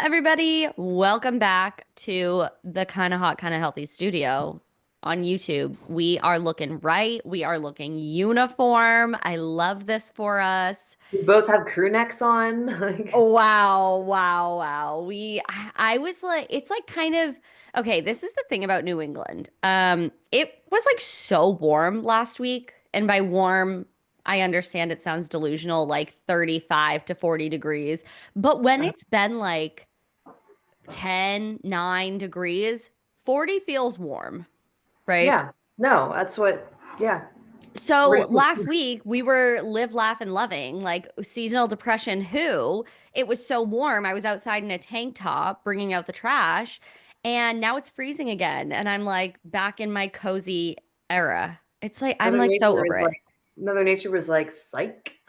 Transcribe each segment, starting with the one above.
everybody. Welcome back to the Kind of Hot, Kind of Healthy studio on YouTube. We are looking right. We are looking uniform. I love this for us. We both have crew necks on. Like, Wow, wow, wow. I was like, it's like kind of, okay, this is the thing about New England. It was like so warm last week. And by warm, I understand it sounds delusional, like 35 to 40 degrees. But when it's been like 10, 9 degrees, 40 feels warm, right? yeah, no, that's what, yeah. So We're last week we were live, laugh, and loving, like seasonal depression. Who it was so warm. I was outside in a tank top bringing out the trash, and now it's freezing again. And I'm like back in my cozy era. It's like I'm Mother like so Nature over is it. like, Mother Nature was like, psych.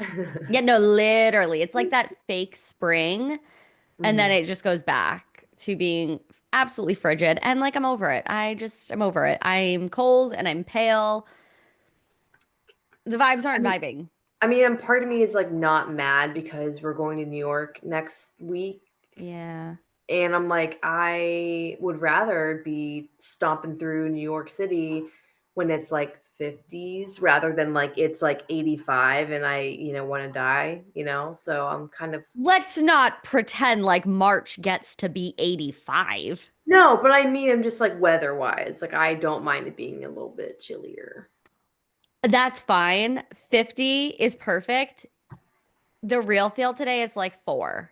Yeah, no, literally. It's like that fake spring, and then hmm it just goes back to being absolutely frigid. And like I'm over it. I'm over it. I'm cold and I'm pale. The vibes I aren't mean, vibing. and part of me is like not mad because we're going to New York next week. Yeah. And I'm like, I would rather be stomping through New York City when it's like 50s rather than like it's like 85 and I want to die. So I'm kind of Let's not pretend like March gets to be 85. No, but I mean, I'm just like weather-wise, like I don't mind it being a little bit chillier. That's fine. 50 is perfect. The real feel today is like 4.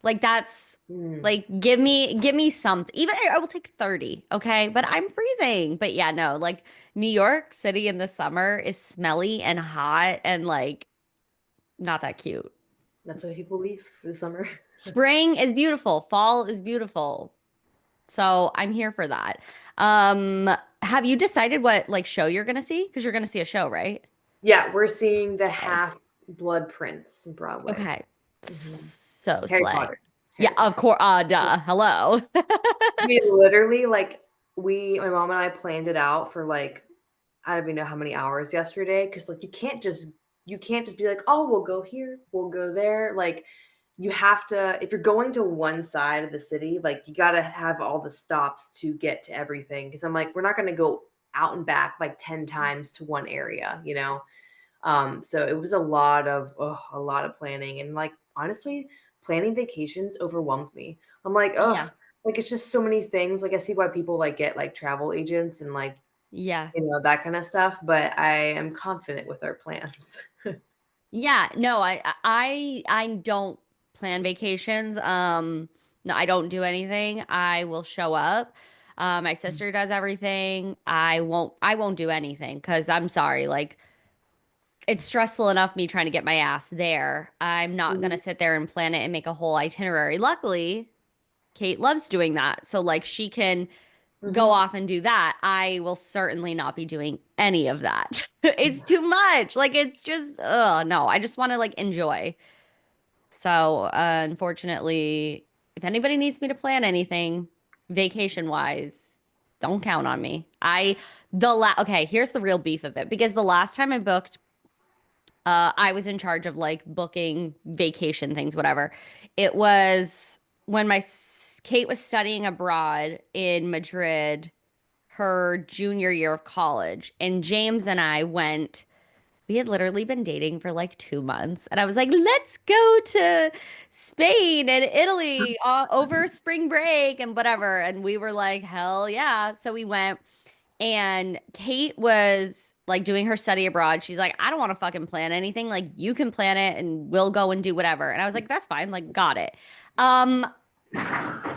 Like that's Mm. like give me something. Even I will take 30, okay? But I'm freezing. But yeah, no, like New York City in the summer is smelly and hot and like not that cute. That's why people leave for the summer. Spring is beautiful, fall is beautiful. So I'm here for that. Have you decided what like show you're gonna see? Because you're gonna see a show, right? Yeah, we're seeing the Okay. Half-Blood Prince in Broadway. Okay. hmm So Harry slay. Potter. Yeah, Harry of Potter. course. Duh. Hello. I mean, literally, like my mom and I planned it out for like I don't even know how many hours yesterday because like you can't just be like, oh, we'll go here, we'll go there. Like you have to, if you're going to one side of the city, like you got to have all the stops to get to everything. Because I'm like, we're not going to go out and back like 10 times to one area. So it was a lot of planning, and like honestly, planning vacations overwhelms me. I'm like, oh, Yeah. like it's just so many things. Like I see why people like get like travel agents and like Yeah. that kind of stuff, but I am confident with our plans. Yeah. No, I don't plan vacations. No, I don't do anything. I will show up. My sister does everything. I won't do anything because I'm sorry. Like it's stressful enough me trying to get my ass there. I'm not gonna Mhm, sit there and plan it and make a whole itinerary. Luckily, Kate loves doing that. So like she can go mhm. off and do that. I will certainly not be doing any of that. It's too much. Like it's just no, I just want to like enjoy. So, unfortunately, if anybody needs me to plan anything vacation wise, don't count on me. Okay, here's the real beef of it because the last time I booked I was in charge of like booking vacation things, whatever. It was when Kate was studying abroad in Madrid, her junior year of college, and James and I went. We had literally been dating for like 2 months, and I was like, "Let's go to Spain and Italy over spring break and whatever." And we were like, "Hell yeah!" So we went. And Kate was like doing her study abroad. She's like, I don't want to fucking plan anything. Like, you can plan it and we'll go and do whatever. And I was like, that's fine. Like, got it. Um,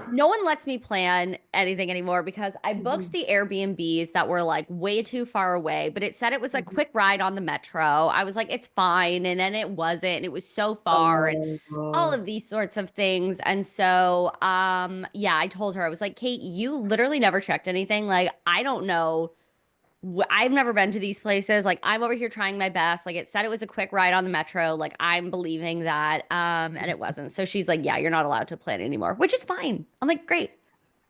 no one lets me plan anything anymore because I booked Mhm, the Airbnbs that were like way too far away, but it said it was a mhm. quick ride on the metro. I was like, it's fine. And then it wasn't. And it was so far. And all Oh, of these sorts of things. And so, yeah, I told her, I was like, Kate, you literally never checked anything. Like, I don't know. I've never been to these places. Like, I'm over here trying my best. Like, it said it was a quick ride on the metro. Like, I'm believing that. And it wasn't. So she's like, yeah, you're not allowed to plan anymore, which is fine. I'm like, great,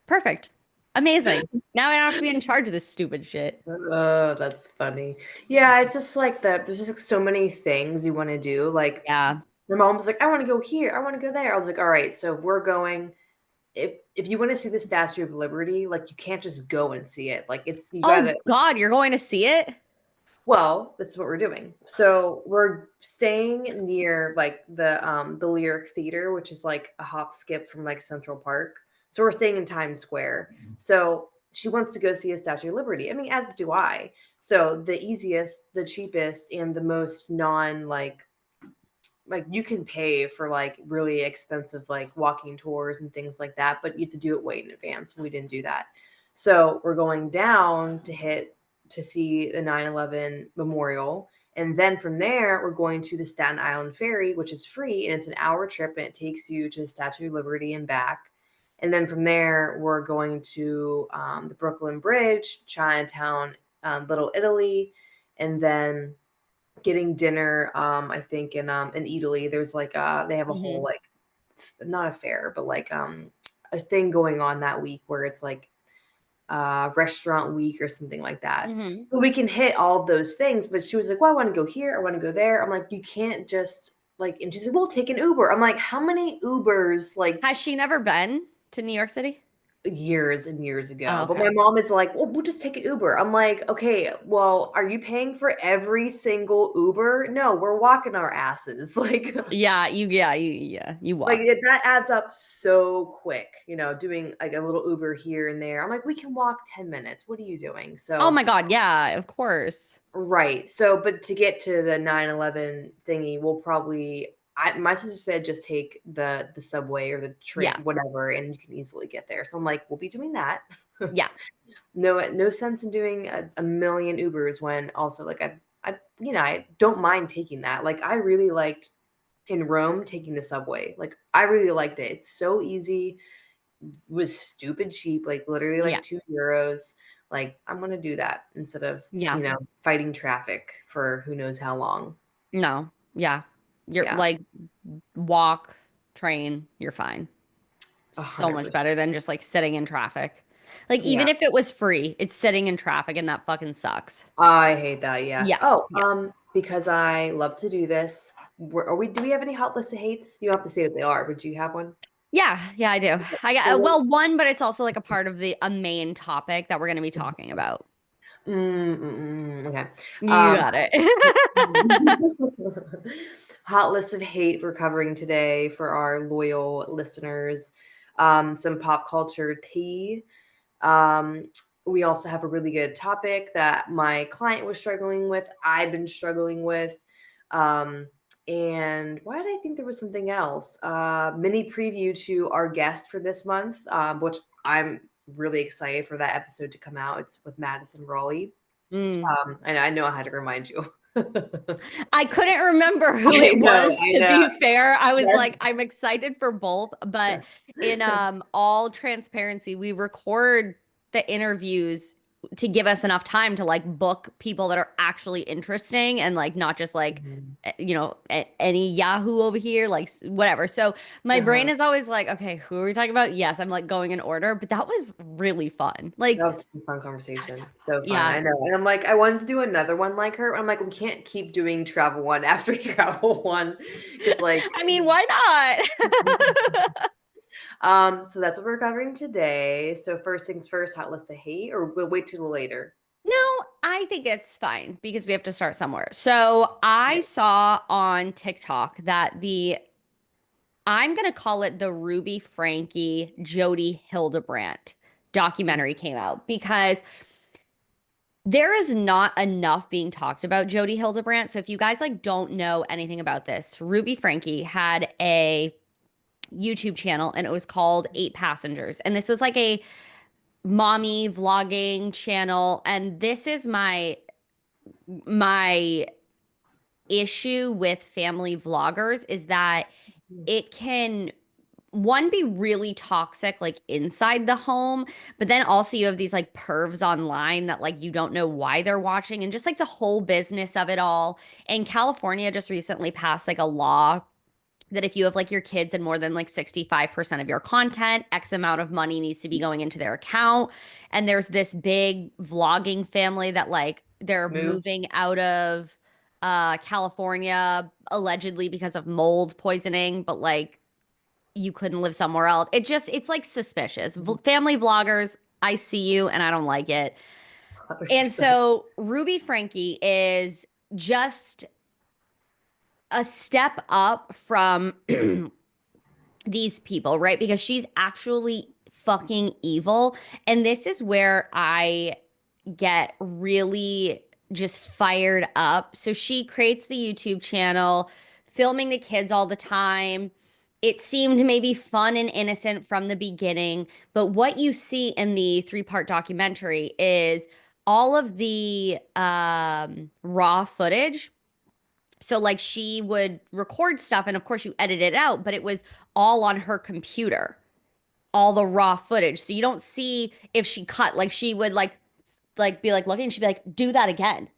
perfect, amazing. Now I don't have to be in charge of this stupid shit. oh, that's funny. Yeah, it's just like that. There's just like so many things you want to do. Like Yeah. my mom was like, I want to go here, I want to go there. I was like, all right, so if we're going, if you want to see the Statue of Liberty, like you can't just go and see it. Like you Oh gotta. God, you're going to see it? Well, this is what we're doing. So we're staying near like the Lyric Theater, which is like a hop skip from like Central Park. So we're staying in Times Square. So she wants to go see a Statue of Liberty. I mean, as do I. So the easiest, the cheapest, and the most non like you can pay for like really expensive like walking tours and things like that, but you have to do it way in advance. We didn't do that. So we're going down to see the 9/11 memorial. And then from there, we're going to the Staten Island Ferry, which is free and it's an hour trip and it takes you to the Statue of Liberty and back. And then from there, we're going to the Brooklyn Bridge, Chinatown, Little Italy, and then getting dinner. I think in Italy, there's like they have a whole Hmm. like not a fair, but like a thing going on that week where it's like restaurant week or something like that. Hmm. So we can hit all of those things. But she was like, "Well, I want to go here. I want to go there." I'm like, "You can't just like." And she said, "We'll take an Uber." I'm like, "How many Ubers like Has she never been to New York City? years and years Oh, ago?" But my okay. mom is like, "Well, we'll just take an Uber." I'm like, "Okay, well, are you paying for every single Uber? No, we're walking our asses." Yeah, you walk. That adds up so quick, doing like a little Uber here and there. I'm like, we can walk 10 minutes. What are you doing? Oh So, my God, yeah, of course. right. So, but to get to the 9/11 thingy, we'll probably, my sister said just take the subway or the train, Yeah, whatever, and you can easily get there. So I'm like, we'll be doing that. yeah, No sense in doing a million Ubers when also like I don't mind taking that. Like I really liked in Rome taking the subway. Like I really liked it. It's so easy, was stupid cheap, like literally yeah, like €2. Like I'm gonna do that instead of, yeah. fighting traffic for who knows how long. No, yeah. You're Yeah, like walk, train, you're fine. So much 100%. better than just like sitting in traffic. Like Yeah. even if it was free, it's sitting in traffic and that fucking sucks. I hate that, yeah. Yeah. Oh, Yeah. because I love to do this. Do we have any hot list of hates? You don't have to say what they are, but do you have one? Yeah, I do. I got So well, one, but it's also like a part of the a main topic that we're going to be talking about. Okay. You Um, got it. hot list of hate we're covering today for our loyal listeners. Some pop culture tea. Um, we also have a really good topic that my client was struggling with. I've been struggling with. Um, and why did I think there was something else? Mini preview to our guest for this month, which I'm really excited for that episode to come out. It's with Madison Raleigh. Mm. And I know I had to remind you. I couldn't remember who I it know, was, I to know. be fair. I was That's like, I'm excited for both, but in all transparency, we record the interviews to give us enough time to like book people that are actually interesting and like not just like Mhm. any Yahoo over here, like whatever. So my brain Uh-huh. is always like, okay, who are we talking about? Yes, I'm like going in order, but that was really fun. That Like was a fun that was so conversation. fun. So fun. Yeah. I know. And I'm like, I wanted to do another one like her. I'm like, we can't keep doing travel one after travel one. Because like I mean, why not? so that's what we're covering today. So first things first, hot list of hate, or we'll wait till later. No, I think it's fine because we have to start somewhere. So I Okay. saw on TikTok that I'm going to call it the Ruby Frankie Jodi Hildebrandt documentary came out because there is not enough being talked about Jodi Hildebrandt. So if you guys like don't know anything about this, Ruby Frankie had a YouTube channel and it was called Eight Passengers. And this was like a mommy vlogging channel. And this is my issue with family vloggers is that it can one be really toxic like inside the home, but then also you have these like pervs online that like you don't know why they're watching and just like the whole business of it all. And California just recently passed like a law that if you have like your kids and more than like 65% of your content, X amount of money needs to be going into their account. And there's this big vlogging family that like they're Moved. moving out of California allegedly because of mold poisoning, but like you couldn't live somewhere else. It's like suspicious. Family vloggers, I see you and I don't like it. And 100%. so Ruby Franke is just a step up from these people, right? Because she's actually fucking evil. And this is where I get really just fired up. So she creates the YouTube channel, filming the kids all the time. It seemed maybe fun and innocent from the beginning, but what you see in the three-part documentary is all of the raw footage. So like she would record stuff and of course you edit it out, but it was all on her computer, all the raw footage. So you don't see if she cut, like she would like be like looking, she'd be like, do that again.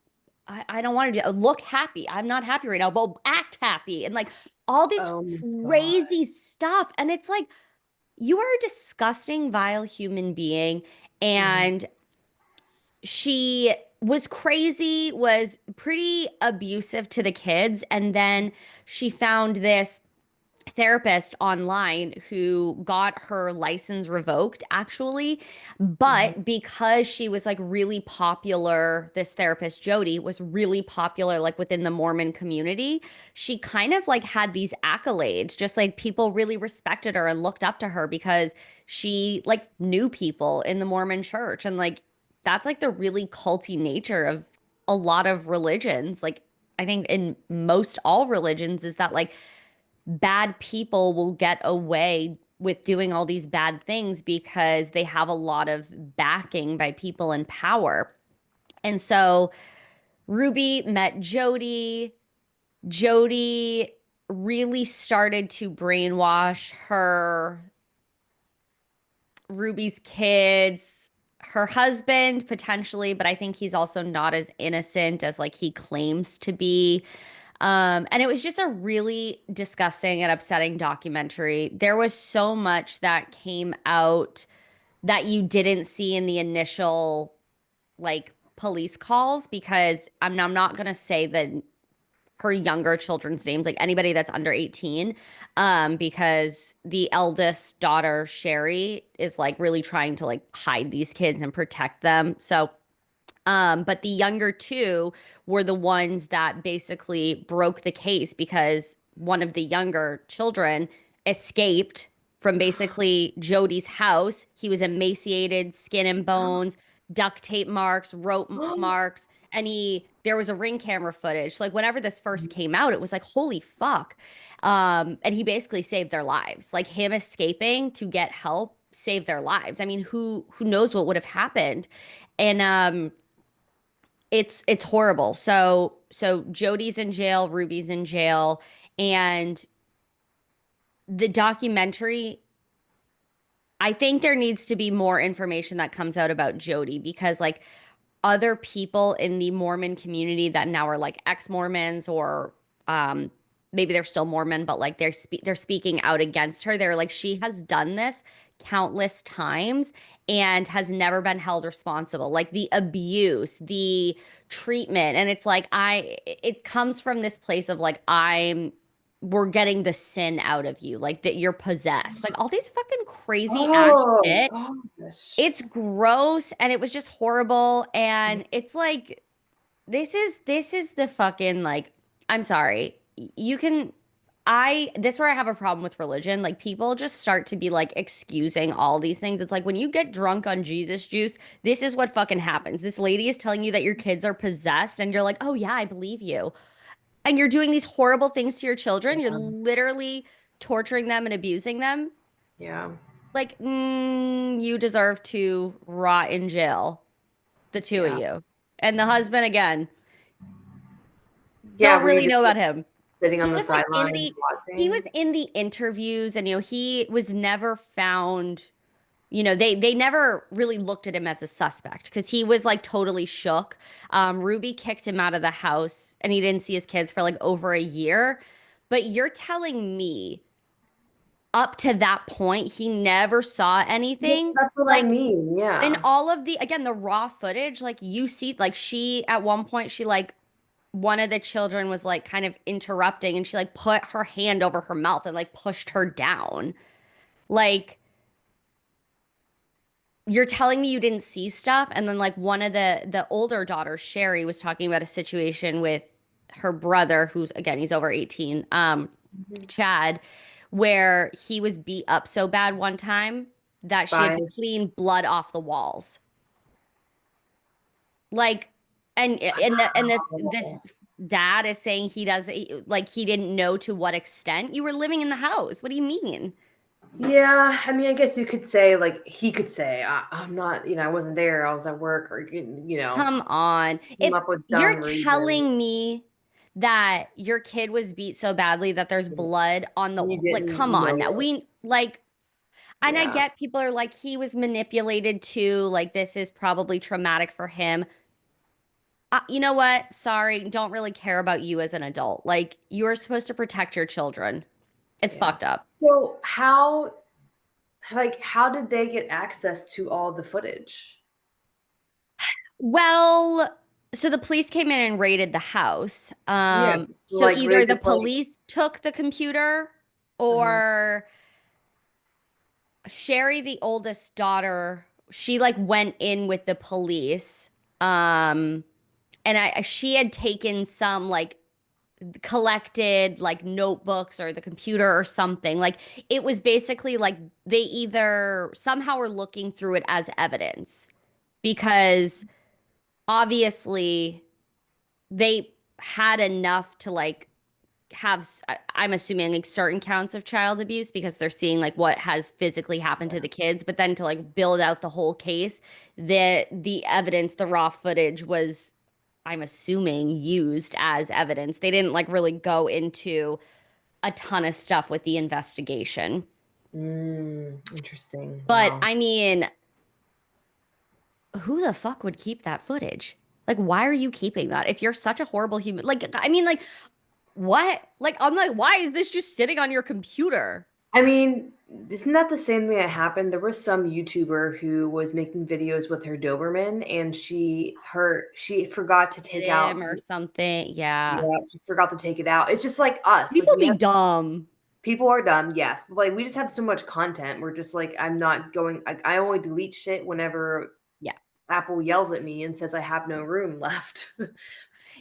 I don't want to do look happy. I'm not happy right now, but act happy. And like all this Oh my God. crazy stuff. And it's like, you are a disgusting, vile human being. Mhm. And she was crazy, was pretty abusive to the kids. And then she found this therapist online who got her license revoked actually, Mhm. but because she was like really popular, this therapist Jodi was really popular like within the Mormon community. She kind of like had these accolades, just like people really respected her and looked up to her because she like knew people in the Mormon church. And like that's like the really culty nature of a lot of religions. Like I think in most all religions is that like bad people will get away with doing all these bad things because they have a lot of backing by people in power. And so Ruby met Jodi. Jodi really started to brainwash Ruby's kids, her husband potentially, but I think he's also not as innocent as like he claims to be. And it was just a really disgusting and upsetting documentary. There was so much that came out that you didn't see in the initial like police calls because I'm not gonna say that her younger children's names, like anybody that's under 18, because the eldest daughter, Sherry, is like really trying to like hide these kids and protect them. So but the younger two were the ones that basically broke the case because one of the younger children escaped from basically Jody's house. He was emaciated, skin and bones, duct tape marks, rope marks, and there was a ring camera footage. Like whenever this first came out, it was like, holy fuck. And he basically saved their lives. Like him escaping to get help saved their lives. I mean, who knows what would have happened? And it's horrible. So Jody's in jail, Ruby's in jail, and the documentary, I think there needs to be more information that comes out about Jodi because like other people in the Mormon community that now are like ex-Mormons or um maybe they're still Mormon, but like they're speaking out against her. They're like, she has done this countless times and has never been held responsible. Like the abuse, the treatment, and it's like it comes from this place of like we're getting the sin out of you, like that you're possessed, like all these fucking crazy ass Oh shit. gosh. It's gross and it was just horrible. And it's like, this is the fucking like, I'm sorry. You can this is where I have a problem with religion. Like people just start to be like excusing all these things. It's like when you get drunk on Jesus juice, this is what fucking happens. This lady is telling you that your kids are possessed and you're like, "Oh yeah, I believe you." And you're doing these horrible things to your children. You're Yeah. literally torturing them and abusing them. Yeah. Like, you deserve to rot in jail, the two of Yeah. you. And the husband, again, Yeah. don't Were you really just know like about him. sitting on He the was like in sidelines he was watching? in the interviews and he was never found, they never really looked at him as a suspect because he was like totally shook. Ruby kicked him out of the house and he didn't see his kids for like over a year. But you're telling me up to that point he never saw Yes, anything? that's what I Like mean. in Yeah. all of the again the raw footage, like you see like she at one point she like one of the children was like kind of interrupting and she like put her hand over her mouth and like pushed her down. Like, you're telling me you didn't see stuff? And then like one of the older daughters, Sherry, was talking about a situation with her brother, who's again, he's over 18, Mhm. Chad, where he was beat up so bad one time that she had to By clean blood off the walls. Like, and this wow. dad is saying like he didn't know to what extent you were living in the house. What do you mean? Yeah, I mean, I guess you could say, like, he could say, I'm not, I wasn't there. I was at work, or, Come on. come If up with you're dumb reasons. telling me that your kid was beat so badly that there's blood on the You like, didn't come on know now. it. We like, and I Yeah, get people are like, he was manipulated too. Like, this is probably traumatic for him. You know what? Sorry, don't really care about you as an adult. Like, you're supposed to protect your children. It's yeah. fucked up. So how did they get access to all the footage? Well, so the police came in and raided the house. Yeah, So like, were they either the just like, police took the computer uh-huh. or Sherry, the oldest daughter, she like went in with the police. Um, and she had taken some like collected like notebooks or the computer or something. Like it was basically like they either somehow were looking through it as evidence because obviously they had enough to like I'm assuming like certain counts of child abuse because they're seeing like what has physically happened to the kids, but then to like build out the whole case, the evidence, the raw footage was, I'm assuming, used as evidence. They didn't like really go into a ton of stuff with the investigation. Interesting. But Wow. I mean, who the fuck would keep that footage? Like, why are you keeping that? If you're such a horrible human, like, I mean, like, what? Like, I'm like, why is this just sitting on your computer? I mean, isn't that the same thing that happened? There was some YouTuber who was making videos with her Doberman, and she forgot to Hit take out. him or something. Yeah. Yeah, she forgot to take it out. It's just like us. Like, People we be have dumb. people are dumb, yes, but like we just have so much content. We're just like, I'm not going. I only delete shit whenever Yeah. Apple yells at me and says I have no room left.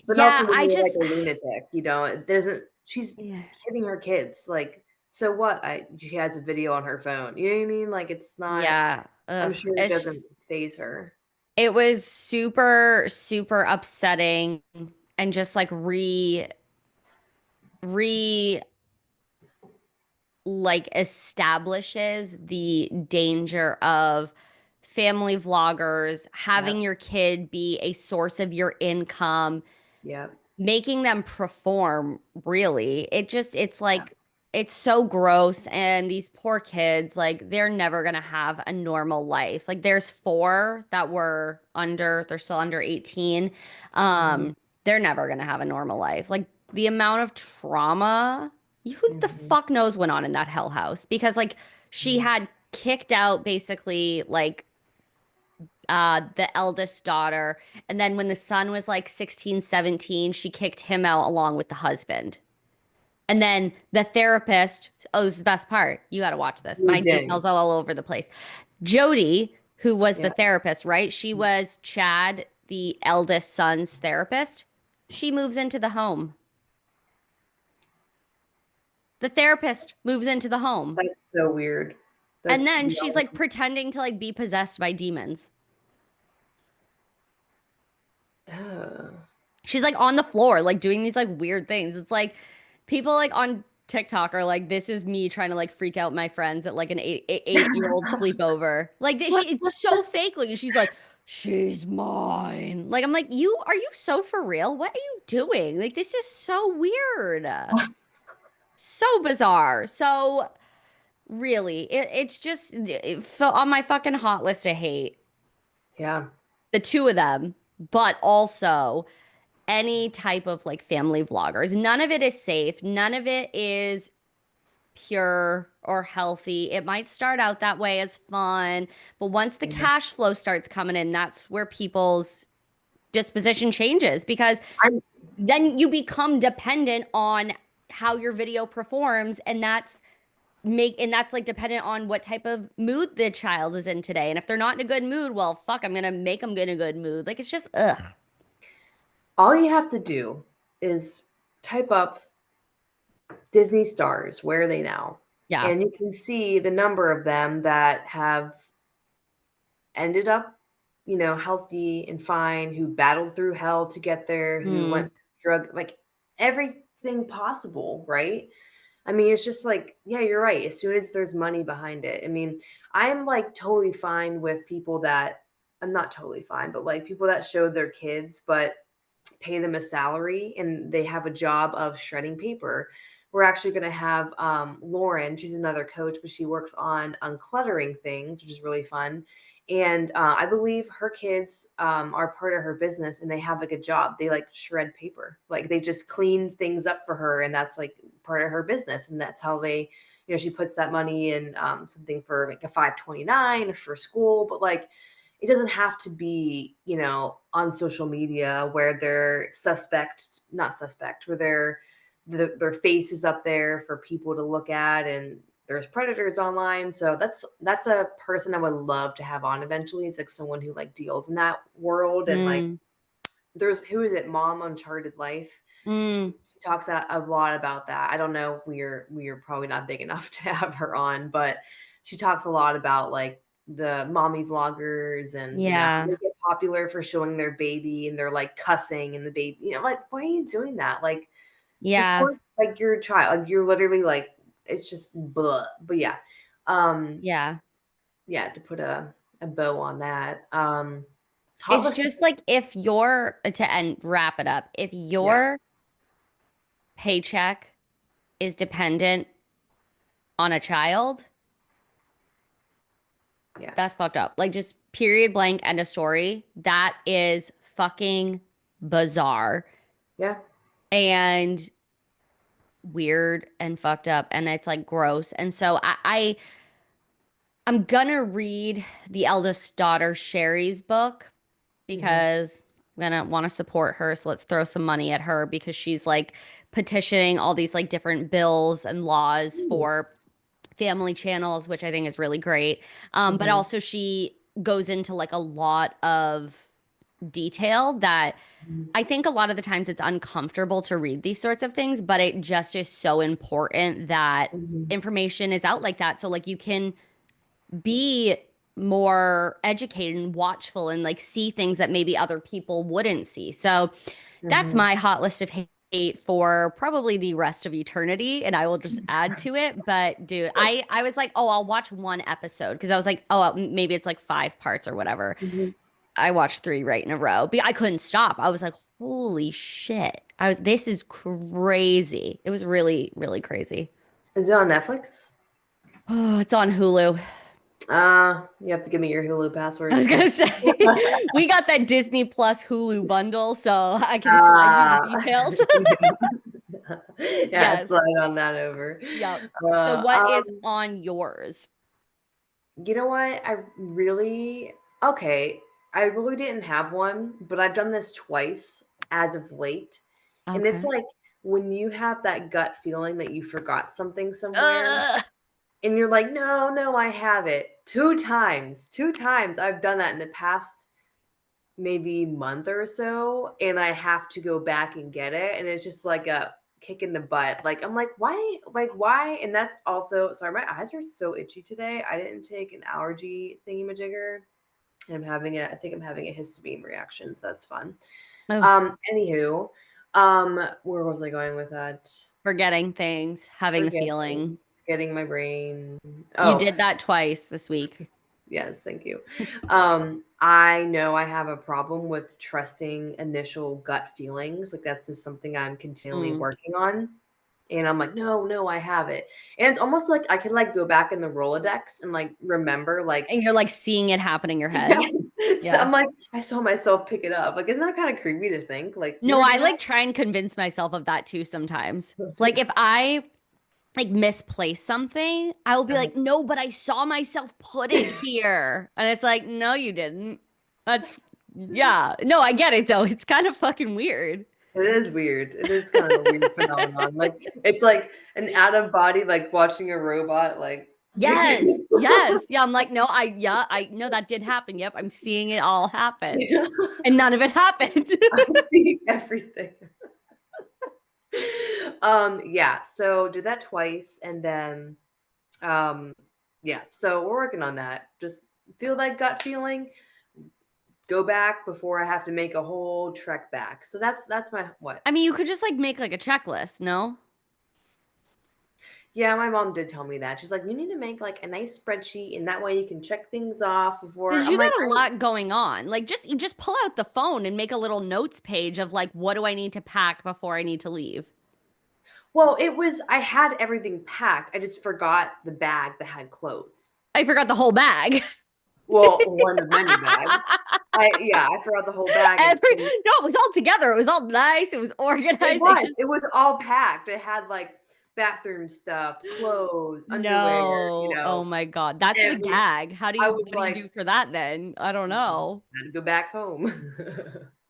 But also Yeah, when I you're like just a lunatic, it doesn't. She's yeah. hitting her kids. Like, so what? She has a video on her phone. You know what I mean? Like, it's not. Yeah. I'm Ugh. sure it It's doesn't just, phase her. it was super, super upsetting and just like re like establishes the danger of family vloggers, having Yep. your kid be a source of your income, Yep. making them perform, really. It's Yeah. like it's so gross and these poor kids like they're never going to have a normal life. Like there's four that were under, they're still under 18. Mhm. They're never going to have a normal life. Like the amount of trauma, who the Mhm. fuck knows went on in that hell house because like she Mhm. had kicked out basically like the eldest daughter. And then when the son was like 16, 17, she kicked him out along with the husband. And then the therapist, oh, this is the best part. You got to watch this. My Moved in. details are all over the place. Jodi, who was Yeah. the therapist, right? She was Chad, the eldest son's therapist. She moves into the home. The therapist moves into the home. That's so weird. And That's then she's beyond. like pretending to like be possessed by demons. Ugh. She's like on the floor, like doing these like weird things. It's like people like on TikTok are like, this is me trying to like freak out my friends at like an 8-year-old sleepover. Like it's so fake. Like she's like, she's mine. Like I'm like, you are you so for real? What are you doing? Like this is so weird, so bizarre. So really, it's just it fell on my fucking hot list of hate. Yeah. The two of them, but also any type of like family vloggers. None of it is safe. None of it is pure or healthy. It might start out that way as fun, but once the Yeah. cash flow starts coming in, that's where people's disposition changes because I'm then you become dependent on how your video performs, and that's like dependent on what type of mood the child is in today. And if they're not in a good mood, well, fuck, I'm gonna make them in a good mood. Like it's just ugh. All you have to do is type up Disney stars, where are they now? Yeah. And you can see the number of them that have ended up, healthy and fine, who battled through hell to get there, who Mm, went drug, like everything possible, right? I mean, it's just like, yeah, you're right. As soon as there's money behind it, I mean, I'm like totally fine with people that I'm not totally fine, but like people that show their kids, but pay them a salary and they have a job of shredding paper. We're actually going to have Lauren. She's another coach, but she works on uncluttering things, which is really fun. And I believe her kids are part of her business, and they have like a job. They like shred paper, like they just clean things up for her, and that's like part of her business. And that's how they, she puts that money in something for like a 529 for school, but like it doesn't have to be, on social media where they're not suspect, where their face is up there for people to look at, and there's predators online. So that's a person I would love to have on eventually. It's like someone who like deals in that world, and like mm, there's who is it, Mom Uncharted Life. mm. She talks a lot about that. I don't know if we are probably not big enough to have her on, but she talks a lot about like the mommy vloggers, and how Yeah. they get popular for showing their baby, and they're like cussing, and the baby, like, why are you doing that? Like, Yeah. record like your child. Like, you're literally like, it's just blah. But yeah. Um Yeah. yeah, to put a bow on that. Hot It's list. just like if your to end wrap it up, if Yeah. your paycheck is dependent on a child, Yeah. that's fucked up. Like just period blank end of story. That is fucking bizarre Yeah. and weird and fucked up, and it's like gross. And so I'm gonna read the eldest daughter Sherry's book Hmm. because I'm gonna want to support her. So let's throw some money at her because she's like petitioning all these like different bills and laws for family channels, which I think is really great. But Hmm. also she goes into like a lot of detail that I think a lot of the times it's uncomfortable to read these sorts of things, but it just is so important that Hmm. information is out like that. So like you can be more educated and watchful and like see things that maybe other people wouldn't see. So that's Hmm. my hot list of hate for probably the rest of eternity, and I will just add to it. But dude, I was like, oh, I'll watch one episode because I was like, oh, maybe it's like 5 parts or whatever. Hmm. I watched 3 right in a row. But I couldn't stop. I was like, holy shit. This is crazy. It was really, really crazy. Is it on Netflix? Oh, it's on Hulu. You have to give me your Hulu I password. was gonna say we got that Disney Plus Hulu bundle, so I can slide you the Ah, details. yeah, Yes. slide on that over. Yep. So Uh, what is um, on yours? you know what? Okay. I really didn't have one, but I've done this twice as of late. And it's Okay. like when you have that gut feeling that you forgot something somewhere, Ugh. and you're like, no, no, I have it. Two times I've done that in the past maybe month or so, and I have to go back and get it, and it's just like a kick in the butt. Like, I'm like, why? And that's also, sorry, my eyes are so itchy today. I didn't take an allergy thingamajigger, and I think I'm having a histamine reaction, so that's fun. Oh, Anywho, where was I going with that? forgetting things, having the Forgetting, feeling. getting my brain. You Oh, did that twice this week. yes, thank you. I know I have a problem with trusting initial gut feelings. Like, that's just something I'm continually Mm. working on. And I'm like, no, no, I have it. And it's almost like I could like go back in the Rolodex and like remember, like, And you're like seeing it happen in your head. yes. So Yeah. I'm like, I saw myself pick it up. Like, isn't that kind of creepy to think? Like, you No, ever I do that? like try and convince myself of that too sometimes. Like if I like misplace something, I will be like, no, but I saw myself put it here. And it's like, no, you didn't. That's, yeah. No, I get it though. It's kind of fucking weird. It is weird. It is kind of a weird phenomenon. Like it's like an out of body, like watching a robot, like Yes. Yes. Yeah. I'm like, no, I know that did happen. Yep. I'm seeing it all happen. yeah. And none of it happened. I see everything. Yeah, so did that twice and then yeah, so we're working on that. Just feel that gut feeling, go back before I have to make a whole trek back. So that's my what? I mean, you could just like make like a checklist, no? Yeah, my mom did tell me that. She's like, you need to make like a nice spreadsheet and that way you can check things off before Because I'm you like, got a lot going on. Like just pull out the phone and make a little notes page of like what do I need to pack before I need to leave. well, it was I had everything packed. I just forgot the bag that had clothes. I forgot the whole bag. Well, one of many bags. I forgot the whole bag and No, it was all together. It was all nice. It was it organized. I was. just It was all packed. It had, like, bathroom stuff, clothes, underwear, no. Oh my God. That's the every gag. I was What do you like, do for that then? I don't know. "Time to go back home."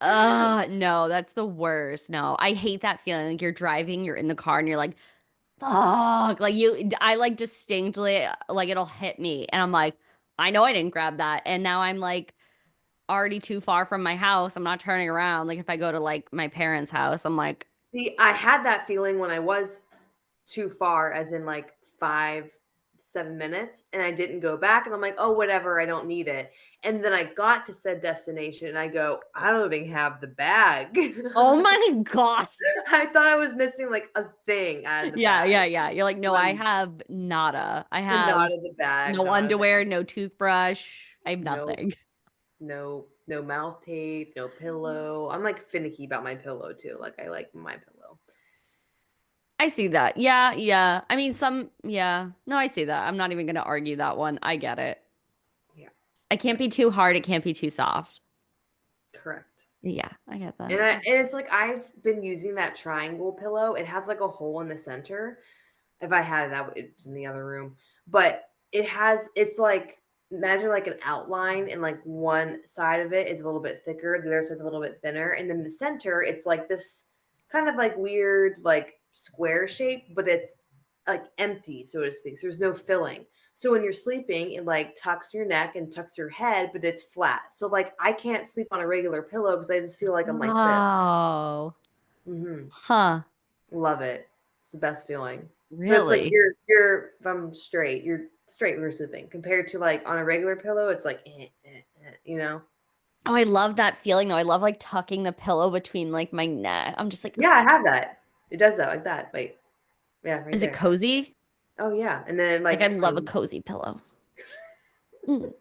No, that's the worst. No, I hate that feeling. Like you're driving, you're in the car, and you're like, fuck. I like distinctly, like it'll hit me. And I'm like, I know I didn't grab that. And now I'm like already too far from my house. I'm not turning around. Like if I go to like my parents' house, I'm like, See, I had that feeling when I was too far, as in, like, 5, 7 minutes, and I didn't go back, and I'm like, "Oh, whatever, I don't need it." And then I got to said destination, and I go, "I don't even have the bag." oh my God. I thought I was missing, like, a thing out of the Yeah, bag. yeah, yeah. You're like, no, I When have nada. I not have in the bag, no not in underwear, no toothbrush. I have no nothing. no mouth tape, no pillow. I'm, like, finicky about my pillow too, like, I like my pillow. I see that. Yeah, yeah. I mean, yeah. No, I see that. I'm not even going to argue that one. I get it. Yeah, It can't yeah, be too hard. It can't be too soft. correct. Yeah, I get that. And it's like I've been using that triangle pillow. It has, like, a hole in the center. If I had it, it's in the other room. But it's like imagine like an outline, and like one side of it is a little bit thicker, the other side's a little bit thinner, and then the center, it's like this kind of like weird, like square shape, but it's like empty, so to speak. So there's no filling. So when you're sleeping, it like tucks your neck and tucks your head, but it's flat. So like I can't sleep on a regular pillow because I just feel like I'm like this. Oh, Hmm. huh. Love it. It's the best feeling. So it's like Really? you're if I'm straight, you're straight when you're sleeping. Compared to like on a regular pillow, it's like you know? Oh, I love that feeling though. I love like tucking the pillow between like my neck. I'm just like, Yeah, I have that. It does that like that. Wait. Yeah, right is it there. cozy? Oh yeah. And then Like I like love a cozy pillow. Mm.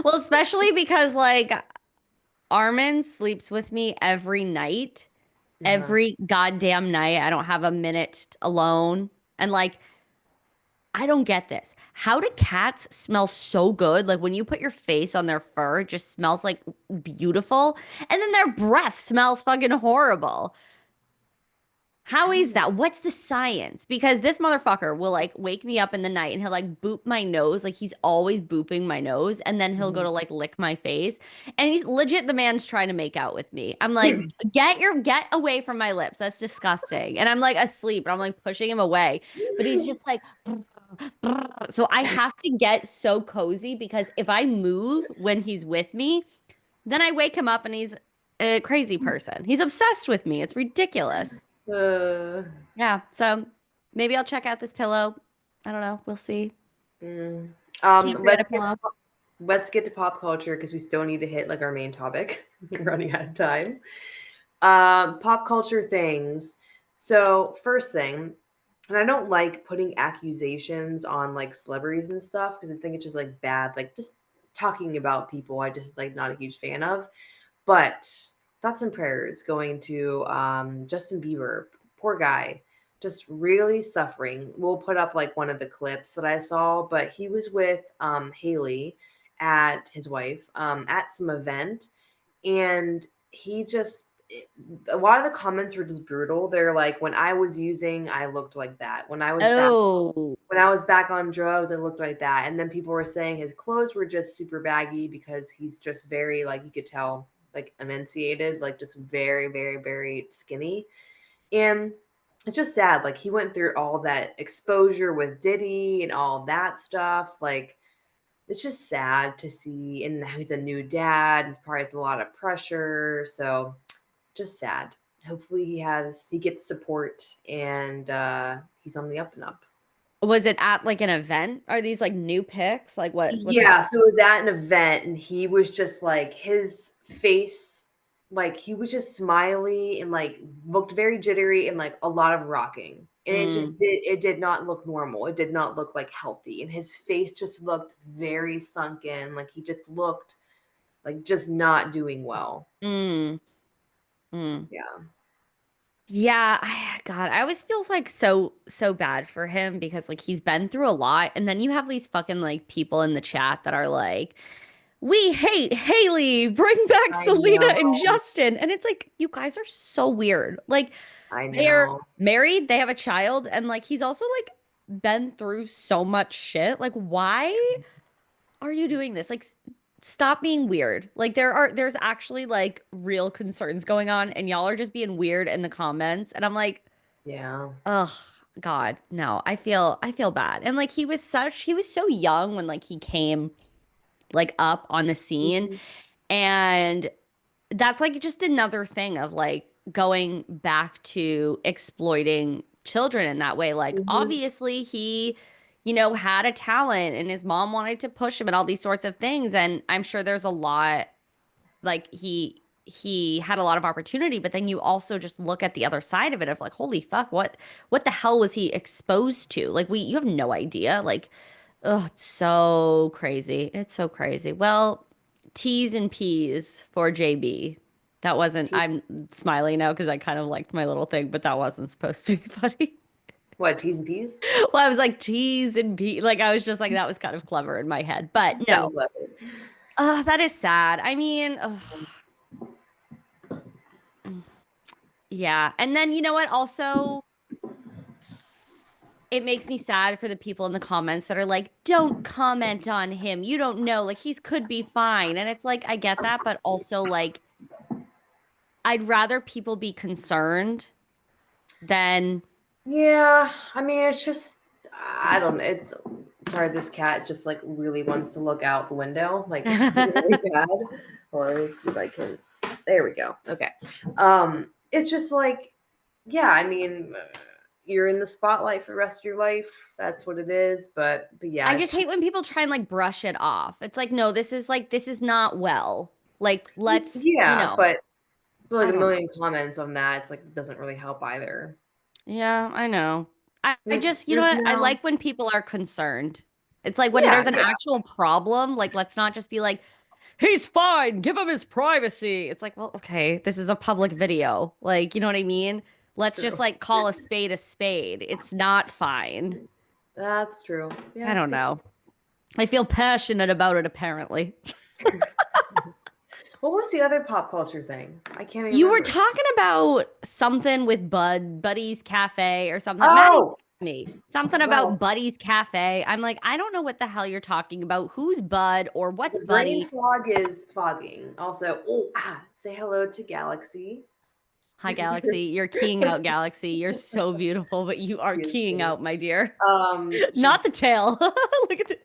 Well, especially because like Armin sleeps with me every night, uh every goddamn night. I don't have a minute alone. And like, I don't get this. How do cats smell so good? Like when you put your face on their fur, it just smells like beautiful. And then their breath smells fucking horrible. I How don't is know. that? What's the science? Because this motherfucker will like wake me up in the night and he'll like boop my nose. Like he's always booping my nose. And then he'll go Mhm. to like lick my face. And he's legit the man's trying to make out with me. I'm like, get away from my lips. That's disgusting. And I'm like asleep and I'm like pushing him away. But he's just like, so I have to get so cozy because if I move when he's with me, then I wake him up and he's a crazy person. He's obsessed with me. It's ridiculous. Uh, Yeah, so maybe I'll check out this pillow. I don't know. We'll see. mm. Can't forget a Let's get to pillow. let's get to pop culture because we still need to hit like our main topic. We're running out of time. Pop culture things. So first thing, and I don't like putting accusations on like celebrities and stuff because I think it's just like bad. Like just talking about people, I just like not a huge fan of. But thoughts and prayers going to Justin Bieber. Poor guy, just really suffering. We'll put up like one of the clips that I saw, but he was with Haley at his wife at some event, and he just a lot of the comments were just brutal. They're like, when I was using, I looked like that. Oh, When I was back on drugs, I looked like that. And then people were saying his clothes were just super baggy because he's just very like you could tell like emaciated, like just very, very, very skinny. And it's just sad. Like he went through all that exposure with Diddy and all that stuff. Like it's just sad to see. And now he's a new dad. And probably has a lot of pressure. So just sad. Hopefully he gets support and he's on the up and up. Was it at like an event? Are these like new pics? Like what's Yeah, happening? so it was at an event and he was just like his face, like he was just smiley and like looked very jittery and like a lot of rocking. And Mm, it did not look normal. It did not look like healthy. And his face just looked very sunken. Like he just looked like just not doing well. mm, mm. Yeah. Yeah, God, I always feel like so bad for him because like he's been through a lot, and then you have these fucking like people in the chat that are like, "We hate Haley, bring back I Selena know. and Justin," and it's like you guys are so weird. Like I they're know. married, they have a child, and like he's also like been through so much shit. Like why are you doing this? Like stop being weird. Like there's actually like real concerns going on, and y'all are just being weird in the comments, and I'm like. Yeah. Oh God, no. I feel bad. And like he was so young when like he came like up on the scene. Mhm. And that's like just another thing of like going back to exploiting children in that way. Like Mhm. obviously he, had a talent and his mom wanted to push him and all these sorts of things. And I'm sure there's a lot like he had a lot of opportunity, but then you also just look at the other side of it of like, holy fuck, what the hell was he exposed to? Like you have no idea. Like, oh, it's so crazy. It's so crazy. Well, T's and P's for JB. That wasn't, Te- I'm smiling now because I kind of liked my little thing, but that wasn't supposed to be funny. What, T's and P's? Well, I was like T's and P. Like I was just like, that was kind of clever in my head. But Kind no. of love it. That is sad. I mean, ugh. Yeah. And then you know what? Also, it makes me sad for the people in the comments that are like, don't comment on him. You don't know. Like, he's could be fine. And it's like, I get that. But also, like, I'd rather people be concerned than, Yeah, I mean, it's just I don't know. It's sorry, this cat just like really wants to look out the window, like really bad. Well, let me see if I can. There we go. Okay. It's just like, yeah, I mean, you're in the spotlight for the rest of your life. That's what it is. But yeah, I it's just hate when people try and like brush it off. It's like, no, this is not well. Like, let's, yeah, but like I a don't know. million comments on that, it's like it doesn't really help either. Yeah, I know. I just, you know There's what? I no, like when people are concerned. It's like when yeah, there's an yeah. actual problem, like let's not just be like, he's fine, give him his privacy. It's like, well, okay, this is a public video. Like, you know what I mean? Let's just True. like call a spade a spade. It's not fine. That's true. Yeah, I that's don't good. know. I feel passionate about it apparently. What was the other pop culture thing? I can't even You were remember. talking about something with Buddy's Cafe or something. Maddie Oh, texted me something about yes. Buddy's Cafe. I'm like, I don't know what the hell you're talking about. Who's Bud or what's The brain Buddy? fog is fogging. Also, say hello to Galaxy. Hi, Galaxy. You're keying out, Galaxy. You're so beautiful, but you are She is keying pretty. out, my dear. She's Not the tail. Look at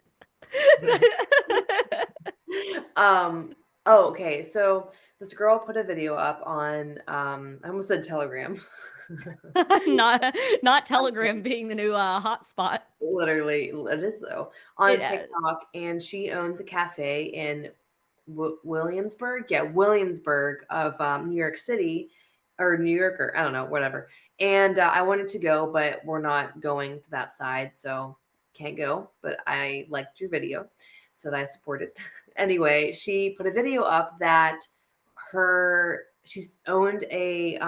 um. Oh, okay. So this girl put a video up on I almost said Telegram. the not Telegram being the new hotspot. Literally, it is though on It is. TikTok, and she owns a cafe in Williamsburg. Yeah, Williamsburg of New York City or New Yorker. I don't know, whatever. And I wanted to go, but we're not going to that side, so can't go. But I liked your video, so that I supported. Anyway, she put a video up that she's owned a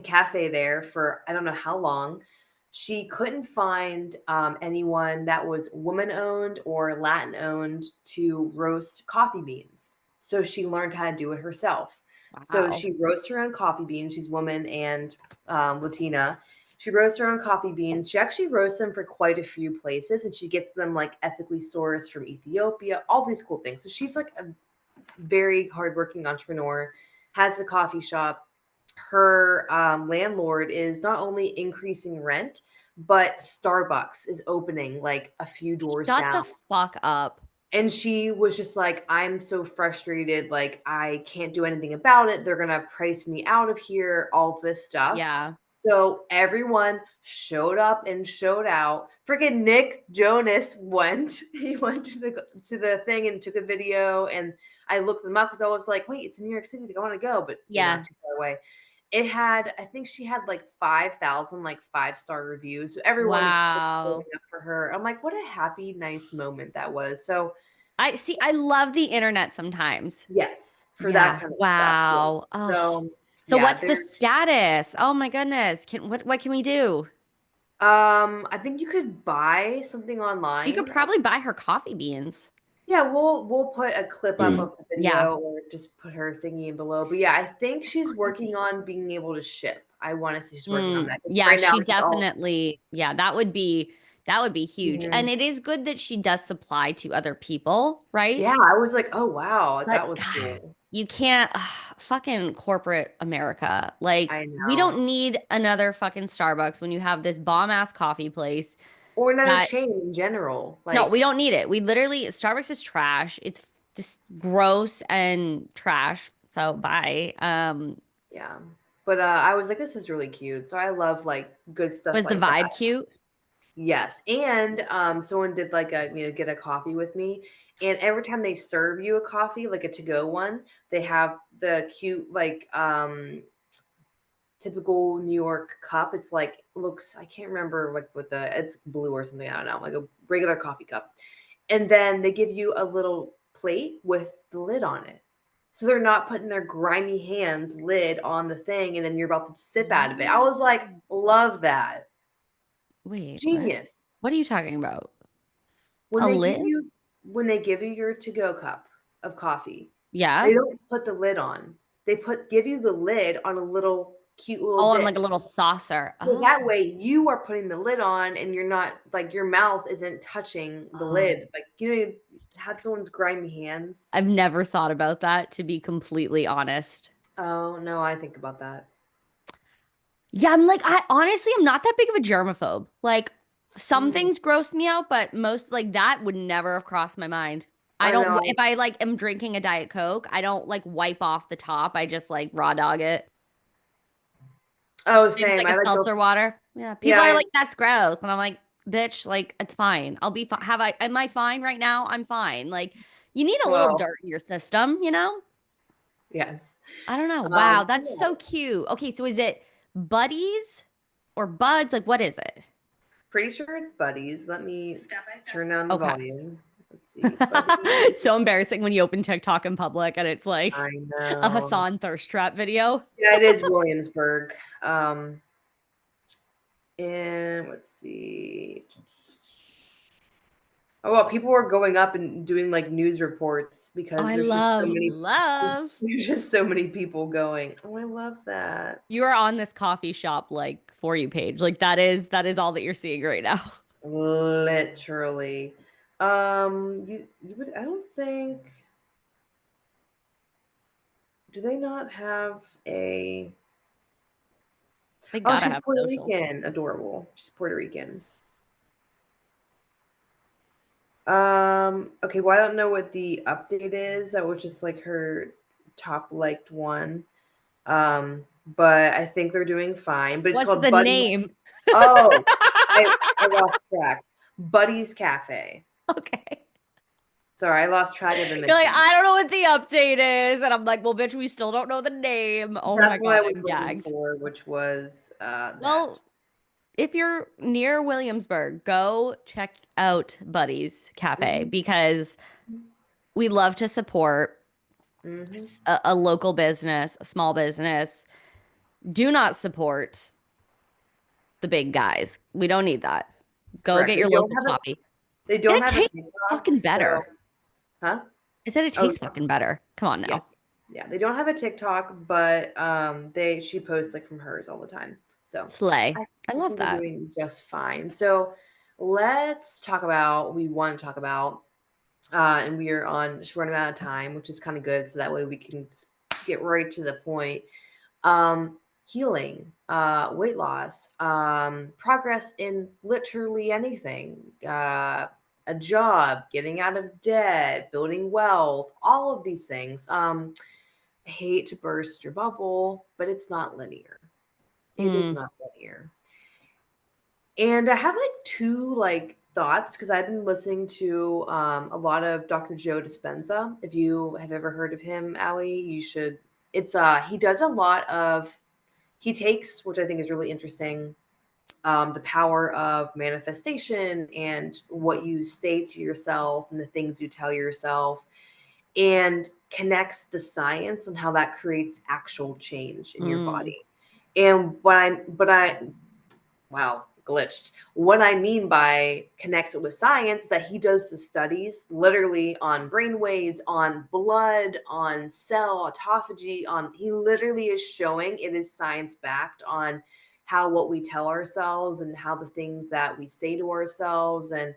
cafe there for I don't know how long. She couldn't find anyone that was woman owned or Latin owned to roast coffee beans. So she learned how to do it herself. So Wow. she roasts her own coffee beans. She's woman and Latina. She roasts her own coffee beans. She actually roasts them for quite a few places and she gets them like ethically sourced from Ethiopia, all these cool things. So she's like very hardworking entrepreneur, has a coffee shop. Her landlord is not only increasing rent, but Starbucks is opening like a few doors Shut down. the fuck up. And she was just like, I'm so frustrated. Like, I can't do anything about it. They're going to price me out of here, all this stuff. Yeah. So everyone showed up and showed out. Freaking Nick Jonas went. He went to the thing and took a video. And I looked them up because I was like, wait, it's in New York City. I want to go, but they're Yeah. not too far away. It had, I think she had like 5,000 like 5-star reviews. So everyone's just going Wow. up for her. I'm like, what a happy, nice moment that was. So I see. I love the internet sometimes. yes, for that Yeah. kind of stuff. Yeah. Wow. Oh. So So yeah, what's the there. status? Oh my goodness. What can we do? I think you could buy something You could online. probably buy her coffee beans. Yeah, we'll put a clip up of the Yeah. video or just put her thingy in below. But yeah, I think she's working Crazy. on being able to ship. I want to say she's working on that because Yeah, right now she it's all. definitely, yeah, that would be huge. Mhm. And it is good that she does supply to other people, right? Yeah, I was like, oh wow, that But was God, cool. you can't fucking corporate America. Like, I we know. don't need another fucking Starbucks when you have this bomb ass coffee place Or another that chain in general. no, we Like, don't need it. We literally Starbucks is trash. It's just gross and trash. So bye. yeah. But I was like, this is really cute. So I love like good stuff Was the like that. vibe cute? Yes, and, someone did, like, get a coffee with me, and every time they serve you a coffee, like a to-go one, they have the cute, like, typical New York cup. It's like looks I can't remember, like, what the it's blue or something, I don't know, like a regular coffee cup, and then they give you a little plate with the lid on it. So they're not putting their grimy hands lid on the thing, and then you're about to sip out of it. I was like, Oh. "Love that." Wait, what? Genius. What are you talking about? When A they give lid? you when they give you your to-go cup of coffee, Yeah. they don't put the lid on. They put give you the lid on a little cute little Oh, on dish. like a little saucer. So Oh, that way you are putting the lid on and you're not like your mouth isn't touching the oh. lid. Like, you have someone's grimy hands. I've never thought about that, to be completely honest. Oh, no, I think about that. Yeah, I'm like, I honestly am not that big of a germaphobe. Like, some Mm, things gross me out, but most like that would never have crossed my mind. I I don't, if know. I like am drinking a Diet Coke, I don't like wipe off the top. I just like raw dog it. Oh, Same with same. like a I like go seltzer water. Yeah. yeah, People are like, that's gross. And I'm like, bitch, like, it's fine. I'll be fine. Am I fine right now? I'm fine. Like, you need a little well, dirt in your system, you know? yes. I don't know. Wow, that's Yeah. so cute. Okay, so is it buddies or buds? Like, what is it? Pretty sure it's Buddies. Let me turn down the Okay. volume. Let's see. Buddies. So embarrassing when you open TikTok in public and it's like I a know. Hassan thirst trap video. Yeah, it is Williamsburg. Um, and let's see. Oh, well, people were going up and doing like news reports Oh, because I there's just so love, many. love. There's just so many people going. Oh, I love that. You are on this coffee shop like for you page. Like that is all that you're seeing right now. Literally. You would. I don't think. Do they not have a? They Oh, gotta she's have Puerto socials. Rican. Adorable. She's Puerto Rican. Okay, well, I don't know what the update is. That was just like her top liked one. But I think they're doing fine. But it's What's called the Buddy. name? Oh, I lost track. Buddy's Cafe. Okay. Sorry, I lost track of the You're like, mention. I don't know what the update is. And I'm like, well, bitch, we still don't know the name. Oh my That's what God, I was I'm looking gagged. for, which was that. Well, if you're near Williamsburg, go check out Buddy's Cafe Hmm. because we love to support Hmm. a local business, a small business. Do not support the big guys. We don't need that. Go Correct. get your local coffee. They And don't it have a tastes TikTok, fucking so better. huh? I said it Oh, tastes fucking better. Come on now. yes. Yeah, they don't have a TikTok, but she posts like from hers all the time. So Slay. I, I I love think they're that. doing just fine. So let's talk about what we want to talk about. and we are on a short amount of time, which is kind of good. So that way we can get right to the point. Healing, weight loss, progress in literally anything, a job, getting out of debt, building wealth, all of these things. I hate to burst your bubble, but it's not linear. It is Mm, not linear. And I have like two like thoughts because I've been listening to a lot of Dr. Joe Dispenza. If you have ever heard of him, Ali, you should. It's he does a lot of he takes, which I think is really interesting, the power of manifestation and what you say to yourself and the things you tell yourself, and connects the science and how that creates actual change in your mm, body. And wow, glitched. What I mean by connects it with science is that he does the studies literally on brain waves, on blood, on cell autophagy, on he literally is showing it is science backed on how what we tell ourselves and how the things that we say to ourselves, and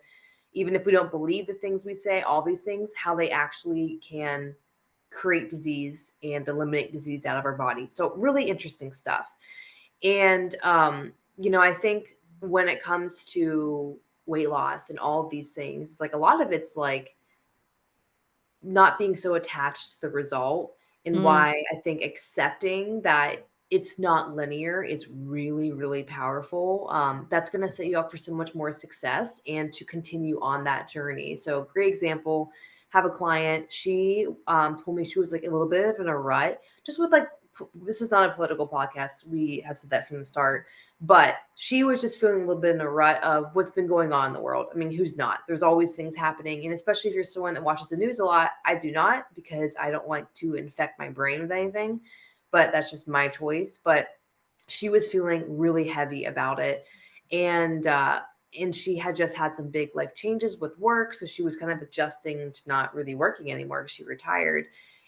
even if we don't believe the things we say, all these things, how they actually can create disease and eliminate disease out of our body. So really interesting stuff. And I think when it comes to weight loss and all of these things, like a lot of it's like not being so attached to the result, and mm, why I think accepting that it's not linear is really, really powerful. That's going to set you up for so much more success and to continue on that journey. So, great example. Have a client. She told me she was like a little bit of in a rut, just with like, this is not a political podcast. We have said that from the start, but she was just feeling a little bit in a rut of what's been going on in the world. I mean, who's not? There's always things happening. And especially if you're someone that watches the news a lot, I do not, because I don't like to infect my brain with anything, but that's just my choice. But she was feeling really heavy about it. And she had just had some big life changes with work. So she was kind of adjusting to not really working anymore because she retired.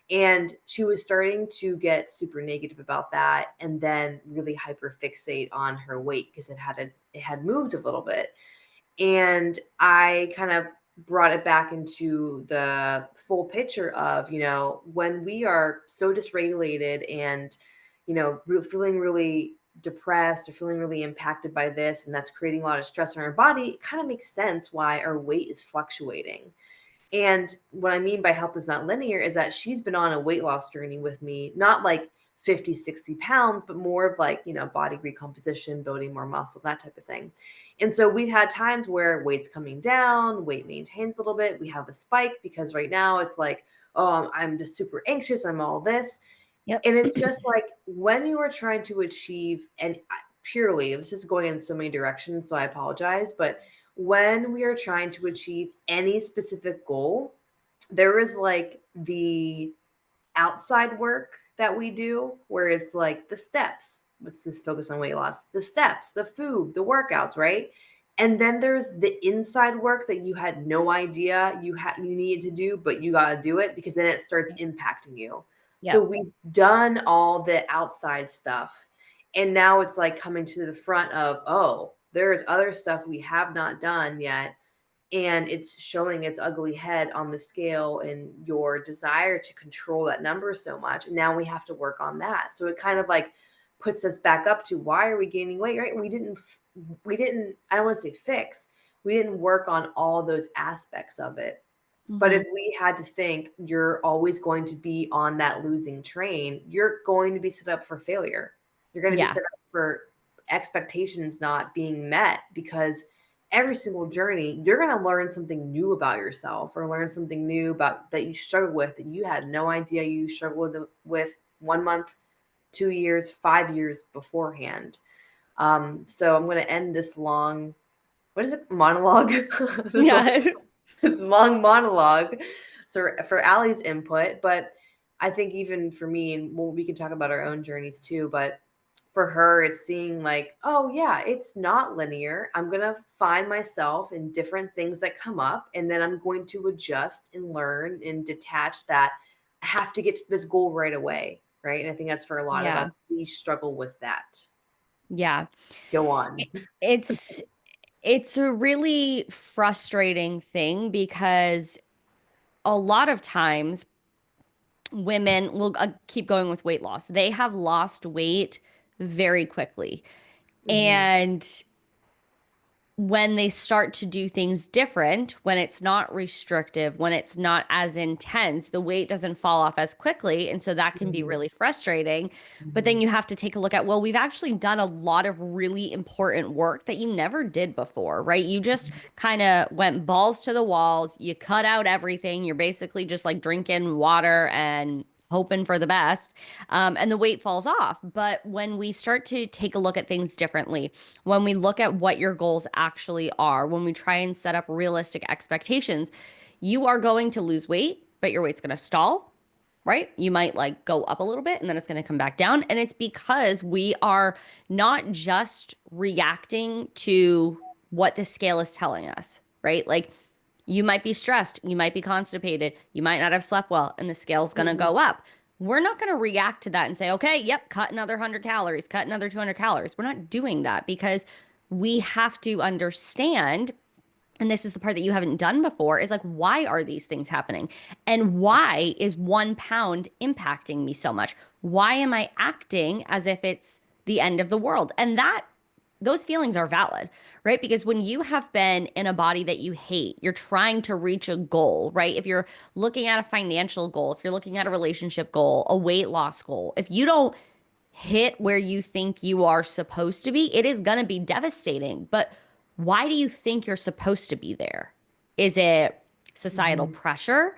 And she was starting to get super negative about that, and then really hyper fixate on her weight because it had moved a little bit. And I kind of brought it back into the full picture of, when we are so dysregulated and, feeling really depressed or feeling really impacted by this, and that's creating a lot of stress on our body, it kind of makes sense why our weight is fluctuating. And what I mean by health is not linear is that she's been on a weight loss journey with me, not like 50, 60 pounds, but more of like, body recomposition, building more muscle, that type of thing. And so we've had times where weight's coming down, weight maintains a little bit. We have a spike because right now it's like, oh, I'm just super anxious. I'm all this. yep. And it's just like when you are trying to achieve, and purely, this is going in so many directions, so I apologize, but when we are trying to achieve any specific goal, there is like the outside work that we do where it's like the steps. Let's just focus on weight loss. The steps, the food, the workouts, right? And then there's the inside work that you had no idea you needed to do, but you got to do it because then it starts impacting you. So Yep. we've done all the outside stuff, and now it's like coming to the front of, oh, there's other stuff we have not done yet, and it's showing its ugly head on the scale and your desire to control that number so much. And now we have to work on that. So it kind of like puts us back up to, why are we gaining weight, right? We didn't, I don't want to say fix, we didn't work on all those aspects of it. But Hmm. if we had to think you're always going to be on that losing train, you're going to be set up for failure. You're going to be Yeah. set up for expectations not being met, because every single journey, you're going to learn something new about yourself, or learn something new about that you struggle with that you had no idea you struggled with 1 month, 2 years, 5 years beforehand. So I'm going to end this long, what is it, monologue? this long Yeah. this long monologue, so for Allie's input. But I think even for me, and we can talk about our own journeys too, but for her, it's seeing like, oh yeah, it's not linear. I'm going to find myself in different things that come up, and then I'm going to adjust and learn and detach that. I have to get to this goal right away, right? And I think that's for a lot of Yeah. us, we struggle with that. Yeah. Go on. It- It's it's a really frustrating thing because a lot of times women will keep going with weight loss. They have lost weight very quickly. Hmm. And when they start to do things different, when it's not restrictive, when it's not as intense, the weight doesn't fall off as quickly. And so that can be Hmm. really frustrating. But then Hmm. you have to take a look at, well, we've actually done a lot of really important work that you never did before, right? You just kind of went balls to the walls, you cut out everything. You're basically just like drinking water and hoping for the best. And the weight falls off. But when we start to take a look at things differently, when we look at what your goals actually are, when we try and set up realistic expectations, you are going to lose weight, but your weight's going to stall, right? You might like go up a little bit and then it's going to come back down. And it's because we are not just reacting to what the scale is telling us, right? Like you might be stressed, you might be constipated, you might not have slept well, and the scale's going to Hmm. go up. We're not going to react to that and say, okay, yep, cut another 100 calories, cut another 200 calories. We're not doing that because we have to understand, and this is the part that you haven't done before, is like, why are these things happening? And why is 1 pound impacting me so much? Why am I acting as if it's the end of the world? And that those feelings are valid, right? Because when you have been in a body that you hate, you're trying to reach a goal, right? If you're looking at a financial goal, if you're looking at a relationship goal, a weight loss goal, if you don't hit where you think you are supposed to be, it is going to be devastating. But why do you think you're supposed to be there? Is it societal Hmm. pressure?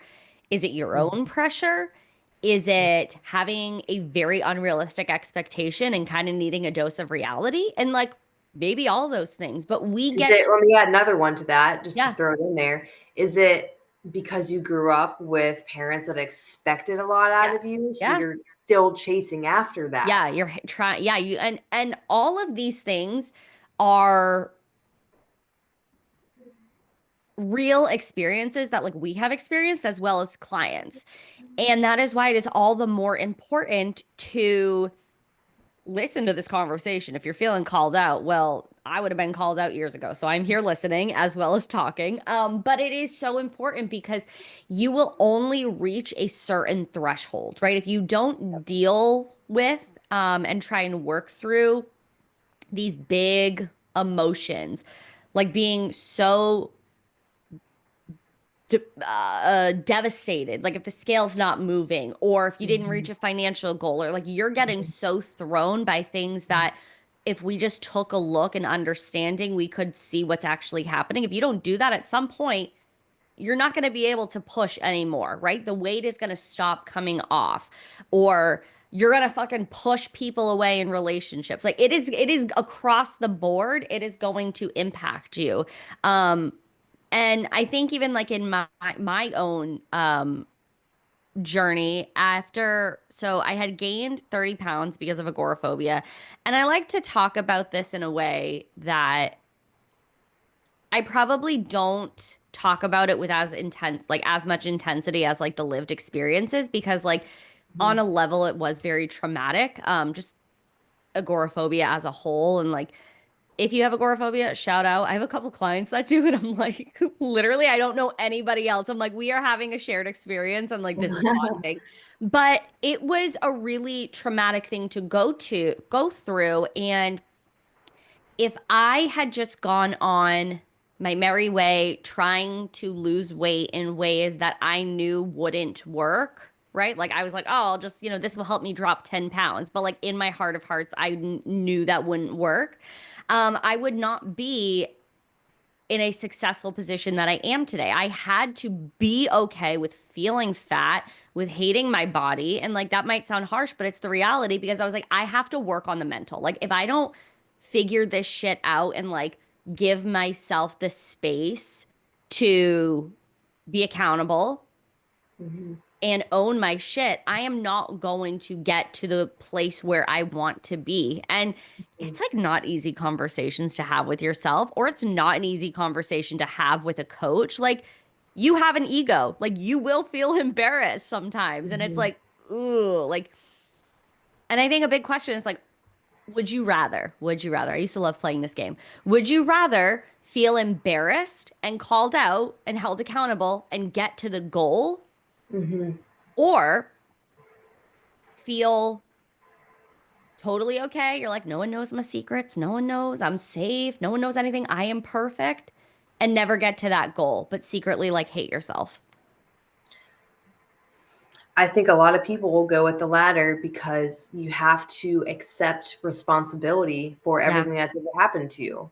Is it your own pressure? Is it having a very unrealistic expectation and kind of needing a dose of reality? And like maybe all those things, but we Is get it, to, let me add another one to that, just to yeah, throw it in there. Is it because you grew up with parents that expected a lot out yeah, of you, so yeah, you're still chasing after that? yeah, you're trying, yeah, you, and all of these things are real experiences that like we have experienced as well as clients. And that is why it is all the more important to listen to this conversation. If you're feeling called out, well, I would have been called out years ago. So I'm here listening as well as talking. But it is so important because you will only reach a certain threshold, right? If you don't deal with and try and work through these big emotions, like being so devastated, like if the scale's not moving, or if you didn't reach Mhm. a financial goal, or like you're getting so thrown by things that if we just took a look and understanding, we could see what's actually happening. If you don't do that at some point, you're not going to be able to push anymore, right? The weight is going to stop coming off, or you're going to fucking push people away in relationships. Like it is across the board. It is going to impact you. Um, and I think even like in my own journey after, so I had gained 30 pounds because of agoraphobia. And I like to talk about this in a way that I probably don't talk about it with as intense, like as much intensity as like the lived experiences, because like on a Mhm. level it was very traumatic. Just agoraphobia as a whole, and like if you have agoraphobia, shout out. I have a couple clients that do it. I'm like, literally, I don't know anybody else. I'm like, we are having a shared experience. I'm like, this is bonding. But it was a really traumatic thing to go through. And if I had just gone on my merry way, trying to lose weight in ways that I knew wouldn't work, right? Like I was like, oh, I'll just, this will help me drop 10 pounds. But like in my heart of hearts, I knew that wouldn't work. I would not be in a successful position that I am today. I had to be okay with feeling fat, with hating my body. And like that might sound harsh, but it's the reality because I was like, I have to work on the mental. Like if I don't figure this shit out and like give myself the space to be accountable Mhm. and own my shit, I am not going to get to the place where I want to be. And it's like not easy conversations to have with yourself, or it's not an easy conversation to have with a coach. Like you have an ego, like you will feel embarrassed sometimes. And it's Mhm. like, ooh, like, and I think a big question is like, would you rather? Would you rather? I used to love playing this game. Would you rather feel embarrassed and called out and held accountable and get to the goal, Hmm. or feel totally okay. You're like, no one knows my secrets. No one knows. I'm safe. No one knows anything. I am perfect. And never get to that goal, but secretly like hate yourself. I think a lot of people will go with the latter because you have to accept responsibility for Yeah. everything that's ever happened to you.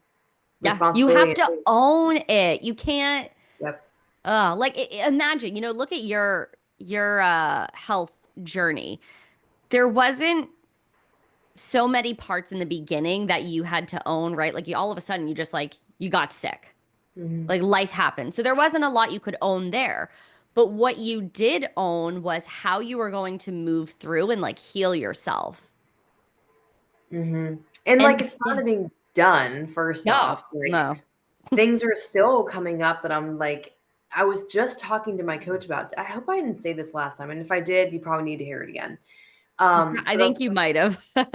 Yeah. You have Responsibility. to own it. You can't, Yep. like imagine, look at your health journey. There wasn't so many parts in the beginning that you had to own, right? Like you all of a sudden you just like you got sick. Hmm. Like life happened. So there wasn't a lot you could own there. But what you did own was how you were going to move through and like heal yourself. Hmm. And like And it's not even done, first no, off. Like no. things are still coming up that I'm like, I was just talking to my coach about. I hope I didn't say this last time. And if I did, you probably need to hear it again. I But I was, think you might have. Say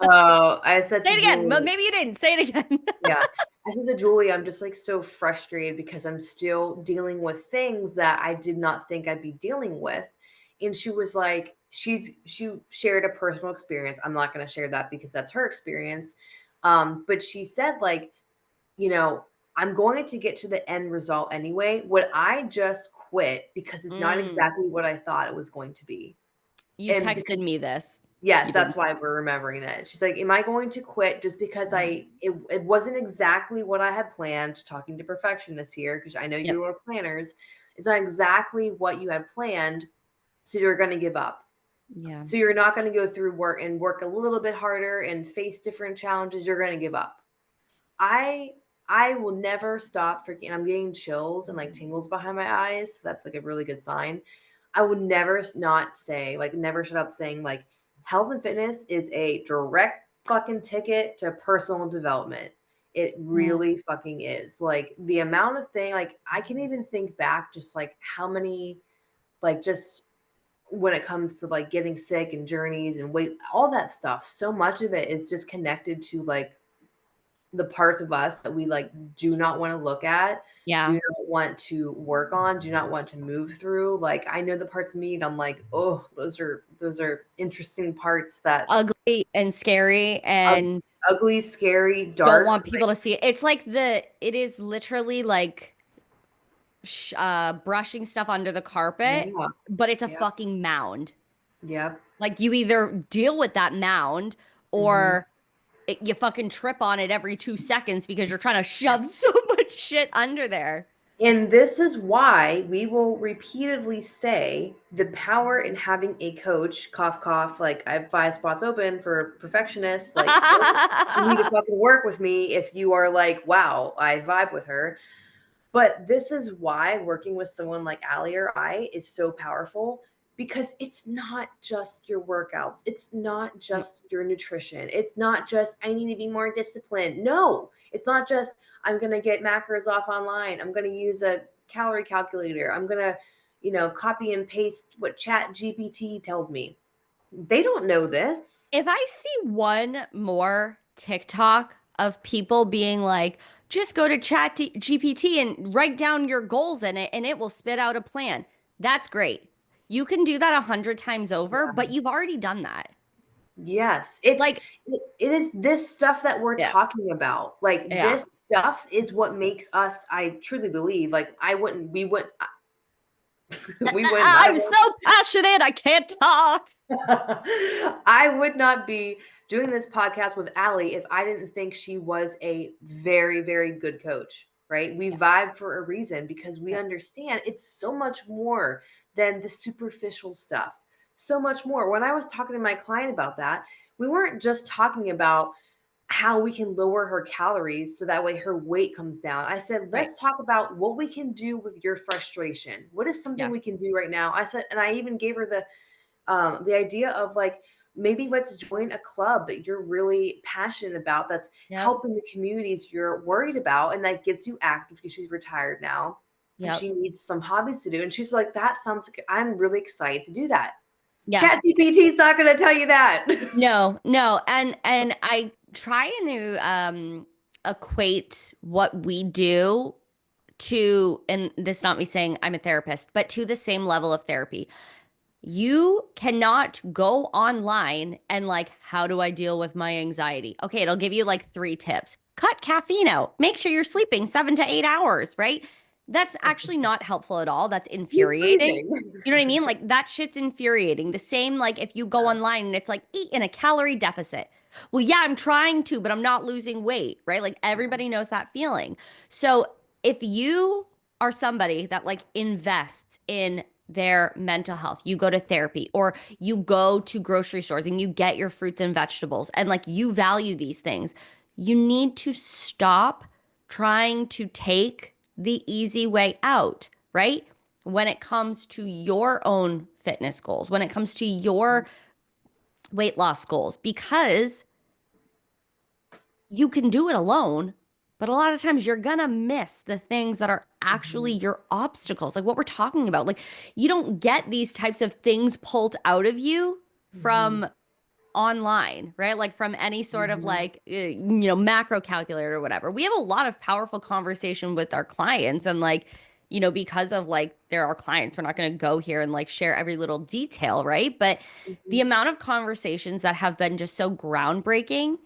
I said to it again. Julie, Maybe you didn't. Say it again. yeah. I said to Julie, I'm just like so frustrated because I'm still dealing with things that I did not think I'd be dealing with. And she was like, she shared a personal experience. I'm not going to share that because that's her experience. But she said, like, you know, I'm going to get to the end result anyway. Would I just quit because it's not Mm, exactly what I thought it was going to be? you And texted because me this. yes, You did. that's why we're remembering that. She's like, "Am I going to quit just because it wasn't exactly what I had planned?" Talking to perfectionists here, because I know Yep. you are planners. It's not exactly what you had planned, so you're going to give up. Yeah. So you're not going to go through work and work a little bit harder and face different challenges. You're going to give up. I I will never stop freaking. I'm getting chills and like tingles behind my eyes. So that's like a really good sign. I would never not say, like, never shut up saying, like, health and fitness is a direct fucking ticket to personal development. It Mm. really fucking is. Like, the amount of thing, like, I can even think back just like how many, like, just when it comes to like getting sick and journeys and weight, all that stuff, so much of it is just connected to like the parts of us that we like do not want to look at, do Yeah. not want to work on, do not want to move through. Like I know the parts of me and I'm like, oh, those are interesting parts that Ugly and scary ug- and ugly, scary, don't dark. want people to see it. It's like it is literally like brushing stuff under the carpet, Yeah, but it's a yeah, fucking mound. yeah. Like you either deal with that mound Hmm. or you fucking trip on it every 2 seconds because you're trying to shove so much shit under there. And this is why we will repeatedly say the power in having a coach, cough, cough, like I have 5 spots open for perfectionists. Like, you need to fucking work with me if you are like, wow, I vibe with her. But this is why working with someone like Ali or I is so powerful because it's not just your workouts. It's not just your nutrition. It's not just, I need to be more disciplined. No, it's not just, I'm going to get macros off online. I'm going to use a calorie calculator. I'm going to, copy and paste what Chat GPT tells me. They don't know this. If I see one more TikTok of people being like, just go to GPT and write down your goals in it and it will spit out a plan. That's great. You can do that 100 times over, but you've already done that. Yes, Like, it is this stuff that we're yeah, talking about. Like yeah. this stuff is what makes us, I truly believe, like I wouldn't we would we wouldn't I I'm so passionate, I can't talk. I would not be doing this podcast with Allie if I didn't think she was a very, very good coach, right? We Yeah, vibe for a reason because we yeah, understand it's so much more than the superficial stuff. So much more. When I was talking to my client about that, we weren't just talking about how we can lower her calories so that way her weight comes down. I said, right. let's talk about what we can do with your frustration. What is something Yeah, we can do right now? I said, and I even gave her the idea of like maybe let's join a club that you're really passionate about that's yep, helping the communities you're worried about and that gets you active because she's retired now and yep. she needs some hobbies to do and she's like that sounds like I'm really excited to do that. Yeah. Chat is not going to tell you that. No, no. And I try to equate what we do to, and this is not me saying I'm a therapist, but to the same level of therapy. You cannot go online and like, how do I deal with my anxiety? Okay, it'll give you like 3 tips. Cut caffeine out. Make sure you're sleeping 7 to 8 hours, right? That's actually not helpful at all. That's You're infuriating. freezing. You know what I mean? Like that shit's infuriating. The same like if you go online and it's like eat in a calorie deficit. Well, yeah, I'm trying to, but I'm not losing weight, right? Like everybody knows that feeling. So if you are somebody that like invests in their mental health, you go to therapy or you go to grocery stores and you get your fruits and vegetables and like you value these things, you need to stop trying to take the easy way out, right? When it comes to your own fitness goals, when it comes to your weight loss goals, because you can do it alone, but a lot of times you're gonna miss the things that are actually Mhm. your obstacles, like what we're talking about. Like, you don't get these types of things pulled out of you Mhm. from online, right? Like from any sort of Mhm. like, macro calculator or whatever. We have a lot of powerful conversation with our clients, and like, because of like, they're our clients, we're not going to go here and like share every little detail, right? But the Mhm. amount of conversations that have been just so groundbreaking,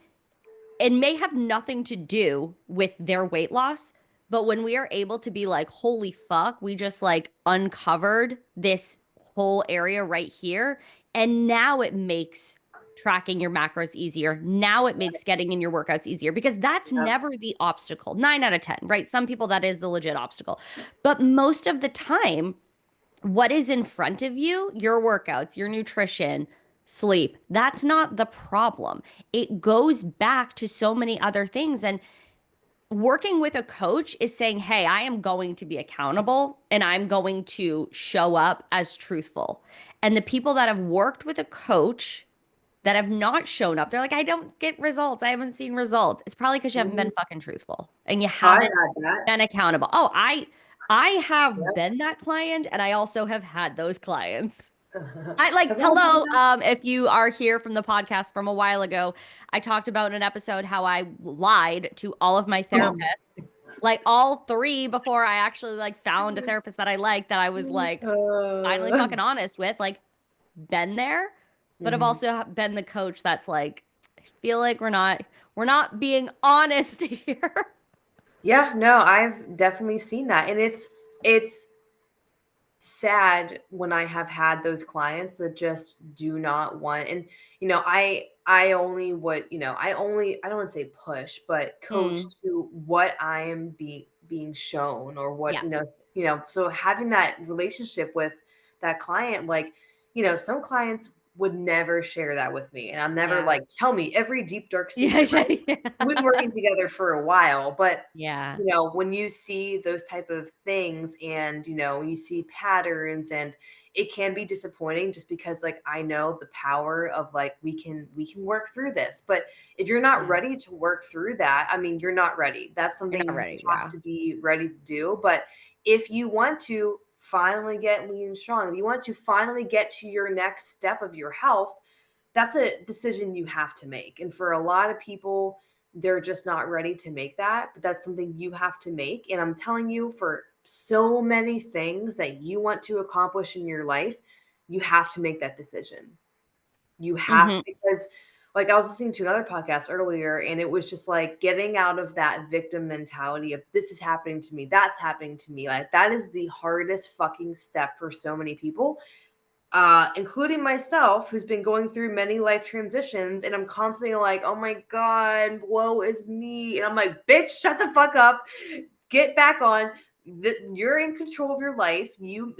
it may have nothing to do with their weight loss, but when we are able to be like, holy fuck, we just like uncovered this whole area right here. And now it makes tracking your macros easier. Now it makes getting in your workouts easier because that's Yep. never the obstacle. 9 out of 10, right? Some people that is the legit obstacle. But most of the time, what is in front of you, your workouts, your nutrition, sleep, that's not the problem. It goes back to so many other things. And working with a coach is saying, hey, I am going to be accountable and I'm going to show up as truthful. And the people that have worked with a coach that have not shown up, they're like, I don't get results. I haven't seen results. It's probably because you haven't been Mhm. fucking truthful and you I've haven't had that. been accountable. Oh, I have Yep. been that client and I also have had those clients. I like, I've also hello. had If you are here from the podcast from a while ago, I talked about in an episode how I lied to all of my therapists, like all 3 before I actually like found a therapist that I liked, that I was like finally uh, fucking honest with, like been there, but I've mhm. also been the coach that's like, I feel like we're not being honest here. Yeah, no, I've definitely seen that. And it's sad when I have had those clients that just do not want. And I only would, I don't want to say push, but coach Mm, to what I am being shown or what, yeah. so having that relationship with that client, like, some clients would never share that with me. And I'm never Yeah. like, tell me every deep dark Yeah. secret, Yeah. right? We've been Yeah. working together for a while, but Yeah. when you see those type of things and you see patterns, and it can be disappointing just because like I know the power of like we can work through this, but if you're not Yeah. ready to work through that, I mean, you're not ready. That's You're something not you ready. have Yeah. to be ready to do. But if you want to finally get lean and strong, if you want to finally get to your next step of your health, that's a decision you have to make. And for a lot of people, they're just not ready to make that, but that's something you have to make. And I'm telling you, for so many things that you want to accomplish in your life, you have to make that decision. You have, Hmm. because like I was listening to another podcast earlier, and it was just like getting out of that victim mentality of this is happening to me, that's happening to me. Like that is the hardest fucking step for so many people, including myself, who's been going through many life transitions. And I'm constantly like, oh my God, woe is me. And I'm like, bitch, shut the fuck up. Get back on. You're in control of your life. You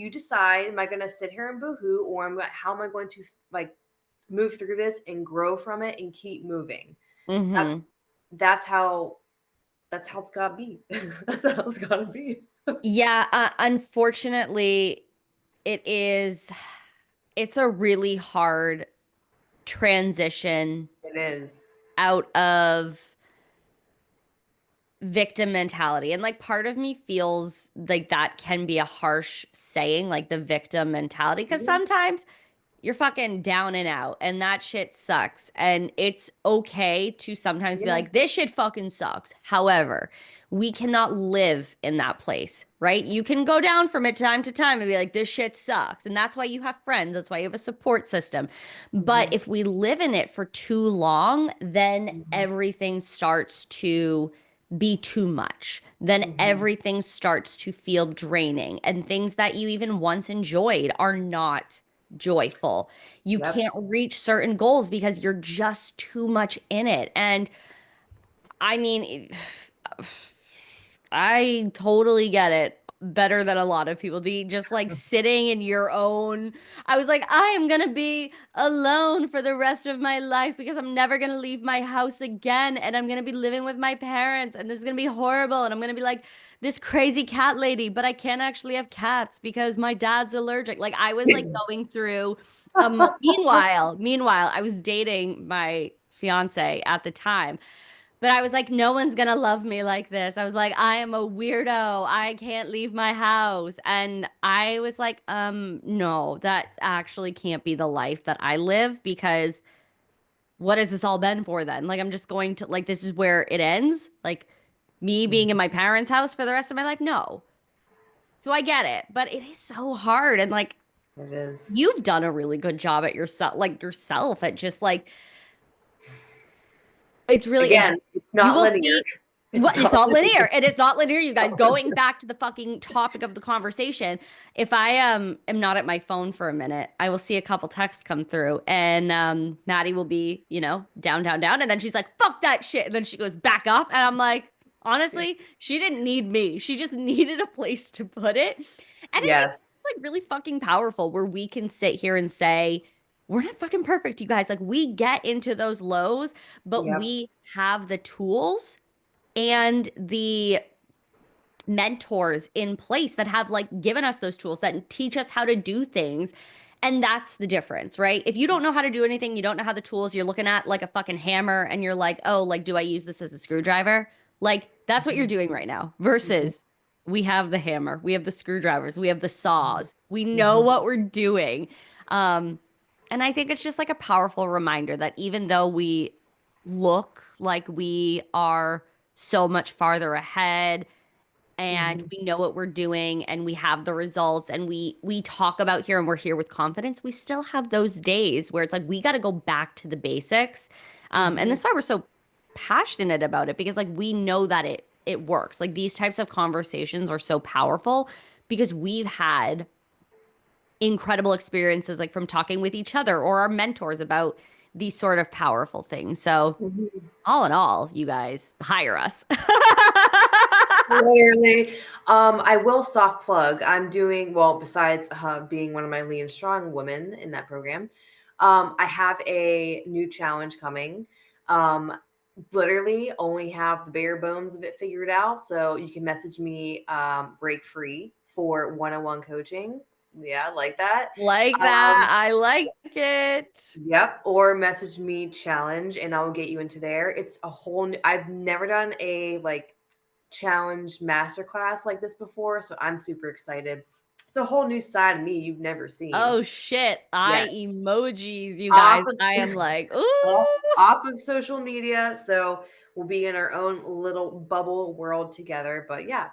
decide, am I going to sit here and boohoo, or how am I going to like move through this and grow from it and keep moving? Hmm. That's that's how that's how it's gotta be. That's how it's gotta be. Yeah, unfortunately, it is, it's a really hard transition It is. out of victim mentality. And like part of me feels like that can be a harsh saying, like the victim mentality, because Mhm. sometimes you're fucking down and out, and that shit sucks. And it's okay to sometimes be Yeah. like, this shit fucking sucks. However, we cannot live in that place, right? You can go down from it time to time and be like, this shit sucks. And that's why you have friends. That's why you have a support system. But Hmm. if we live in it for too long, then Hmm. everything starts to be too much. Then Hmm. everything starts to feel draining, and things that you even once enjoyed are not joyful. You Yep. can't reach certain goals because you're just too much in it. And I mean, I totally get it better than a lot of people. The just like sitting in your own. I was like, I am gonna be alone for the rest of my life because I'm never gonna leave my house again, and I'm gonna be living with my parents, and this is gonna be horrible, and I'm gonna be like this crazy cat lady, but I can't actually have cats because my dad's allergic. Like I was like going through meanwhile, I was dating my fiance at the time. But I was like, no one's gonna love me like this. I was like, I am a weirdo. I can't leave my house. And I was like, no, that actually can't be the life that I live because what has this all been for then? Like, I'm just going to, like, this is where it ends? Like, me being in my parents' house for the rest of my life? No. So I get it, but it is so hard. And like, It is. you've done a really good job at yourself at just like, it's really Again, it's you not will linear. see It's what it's not not linear. linear. It is not linear, you guys. Going back to the fucking topic of the conversation, if I am not at my phone for a minute, I will see a couple texts come through, and Maddie will be, down, down, down, and then she's like, "Fuck that shit," and then she goes back up, and I'm like, honestly, she didn't need me. She just needed a place to put it, and I think Yes. it's like really fucking powerful where we can sit here and say. We're not fucking perfect, you guys. Like, we get into those lows, but Yep. we have the tools and the mentors in place that have like given us those tools that teach us how to do things. And that's the difference, right? If you don't know how to do anything, you don't know how the tools, you're looking at like a fucking hammer and you're like, oh, like, do I use this as a screwdriver? Like, that's what you're Mhm. doing right now Mhm. versus we have the hammer, we have the screwdrivers, we have the saws, we know Mhm. what we're doing. Um, and I think it's just like a powerful reminder that even though we look like we are so much farther ahead and Mhm. we know what we're doing and we have the results and we talk about here and we're here with confidence, we still have those days where it's like we got to go back to the basics. And Mhm. that's why we're so passionate about it because like we know that it works. Like these types of conversations are so powerful because we've had incredible experiences like from talking with each other or our mentors about these sort of powerful things. So Mhm. all in all, you guys hire us. Literally. I will soft plug. I'm doing well, besides being one of my lean strong women in that program. I have a new challenge coming. Um, Literally only have the bare bones of it figured out. So you can message me break free for one-on-one coaching. Yeah, like that. Like that. Um, I like it. Yep, or message me challenge and I'll get you into there. It's a whole new, I've never done a like challenge masterclass like this before, so I'm super excited. It's a whole new side of me you've never seen. Oh shit. Yes. I emojis, you Off guys. of I am like, off, ooh. off of social media, so we'll be in our own little bubble world together. But yeah,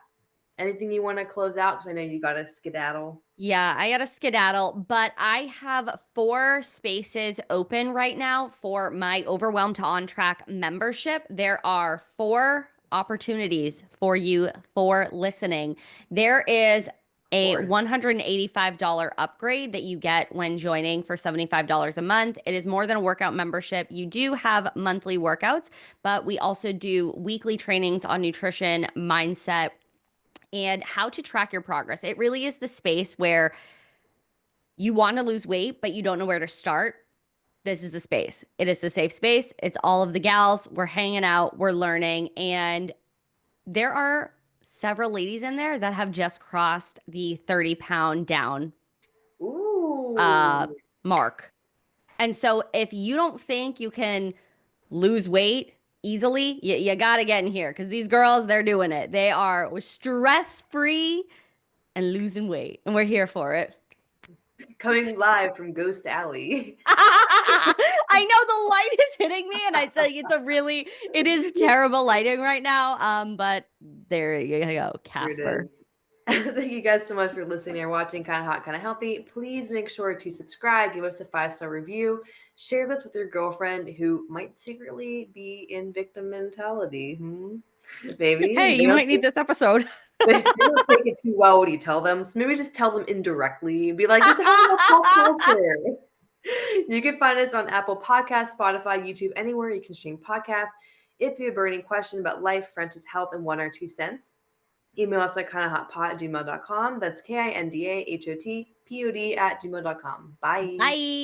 anything you want to close out because I know you got to skedaddle. Yeah, I got to skedaddle, but I have 4 spaces open right now for my Overwhelmed to On Track membership. There are 4 opportunities for you for listening. There is Of a course. $185 upgrade that you get when joining for $75 a month. It is more than a workout membership. You do have monthly workouts, but we also do weekly trainings on nutrition, mindset, and how to track your progress. It really is the space where you want to lose weight, but you don't know where to start. This is the space. It is a safe space. It's all of the gals. We're hanging out, we're learning. And there are several ladies in there that have just crossed the 30-pound down uh, Ooh. mark. And so if you don't think you can lose weight easily, you got to get in here because these girls, they're doing it. They are stress free and losing weight, and we're here for it. Coming live from Ghost Alley. I know the light is hitting me, and it is terrible lighting right now. But there you go, Here it Casper. is. Thank you guys so much for listening or watching Kind of Hot, Kind of Healthy. Please make sure to subscribe, give us a 5-star review, share this with your girlfriend who might secretly be in victim mentality. Maybe Hey, you might need this episode. they don't take it too well when you tell them. So maybe just tell them indirectly. Be like, let's talk about pop culture. You can find us on Apple Podcasts, Spotify, YouTube, anywhere you can stream podcasts. If you have a burning question about life, friendship, health, and 1 or 2 cents, email us at kindahotpod@gmail.com. That's kindahotpod@gmail.com. Bye. Bye.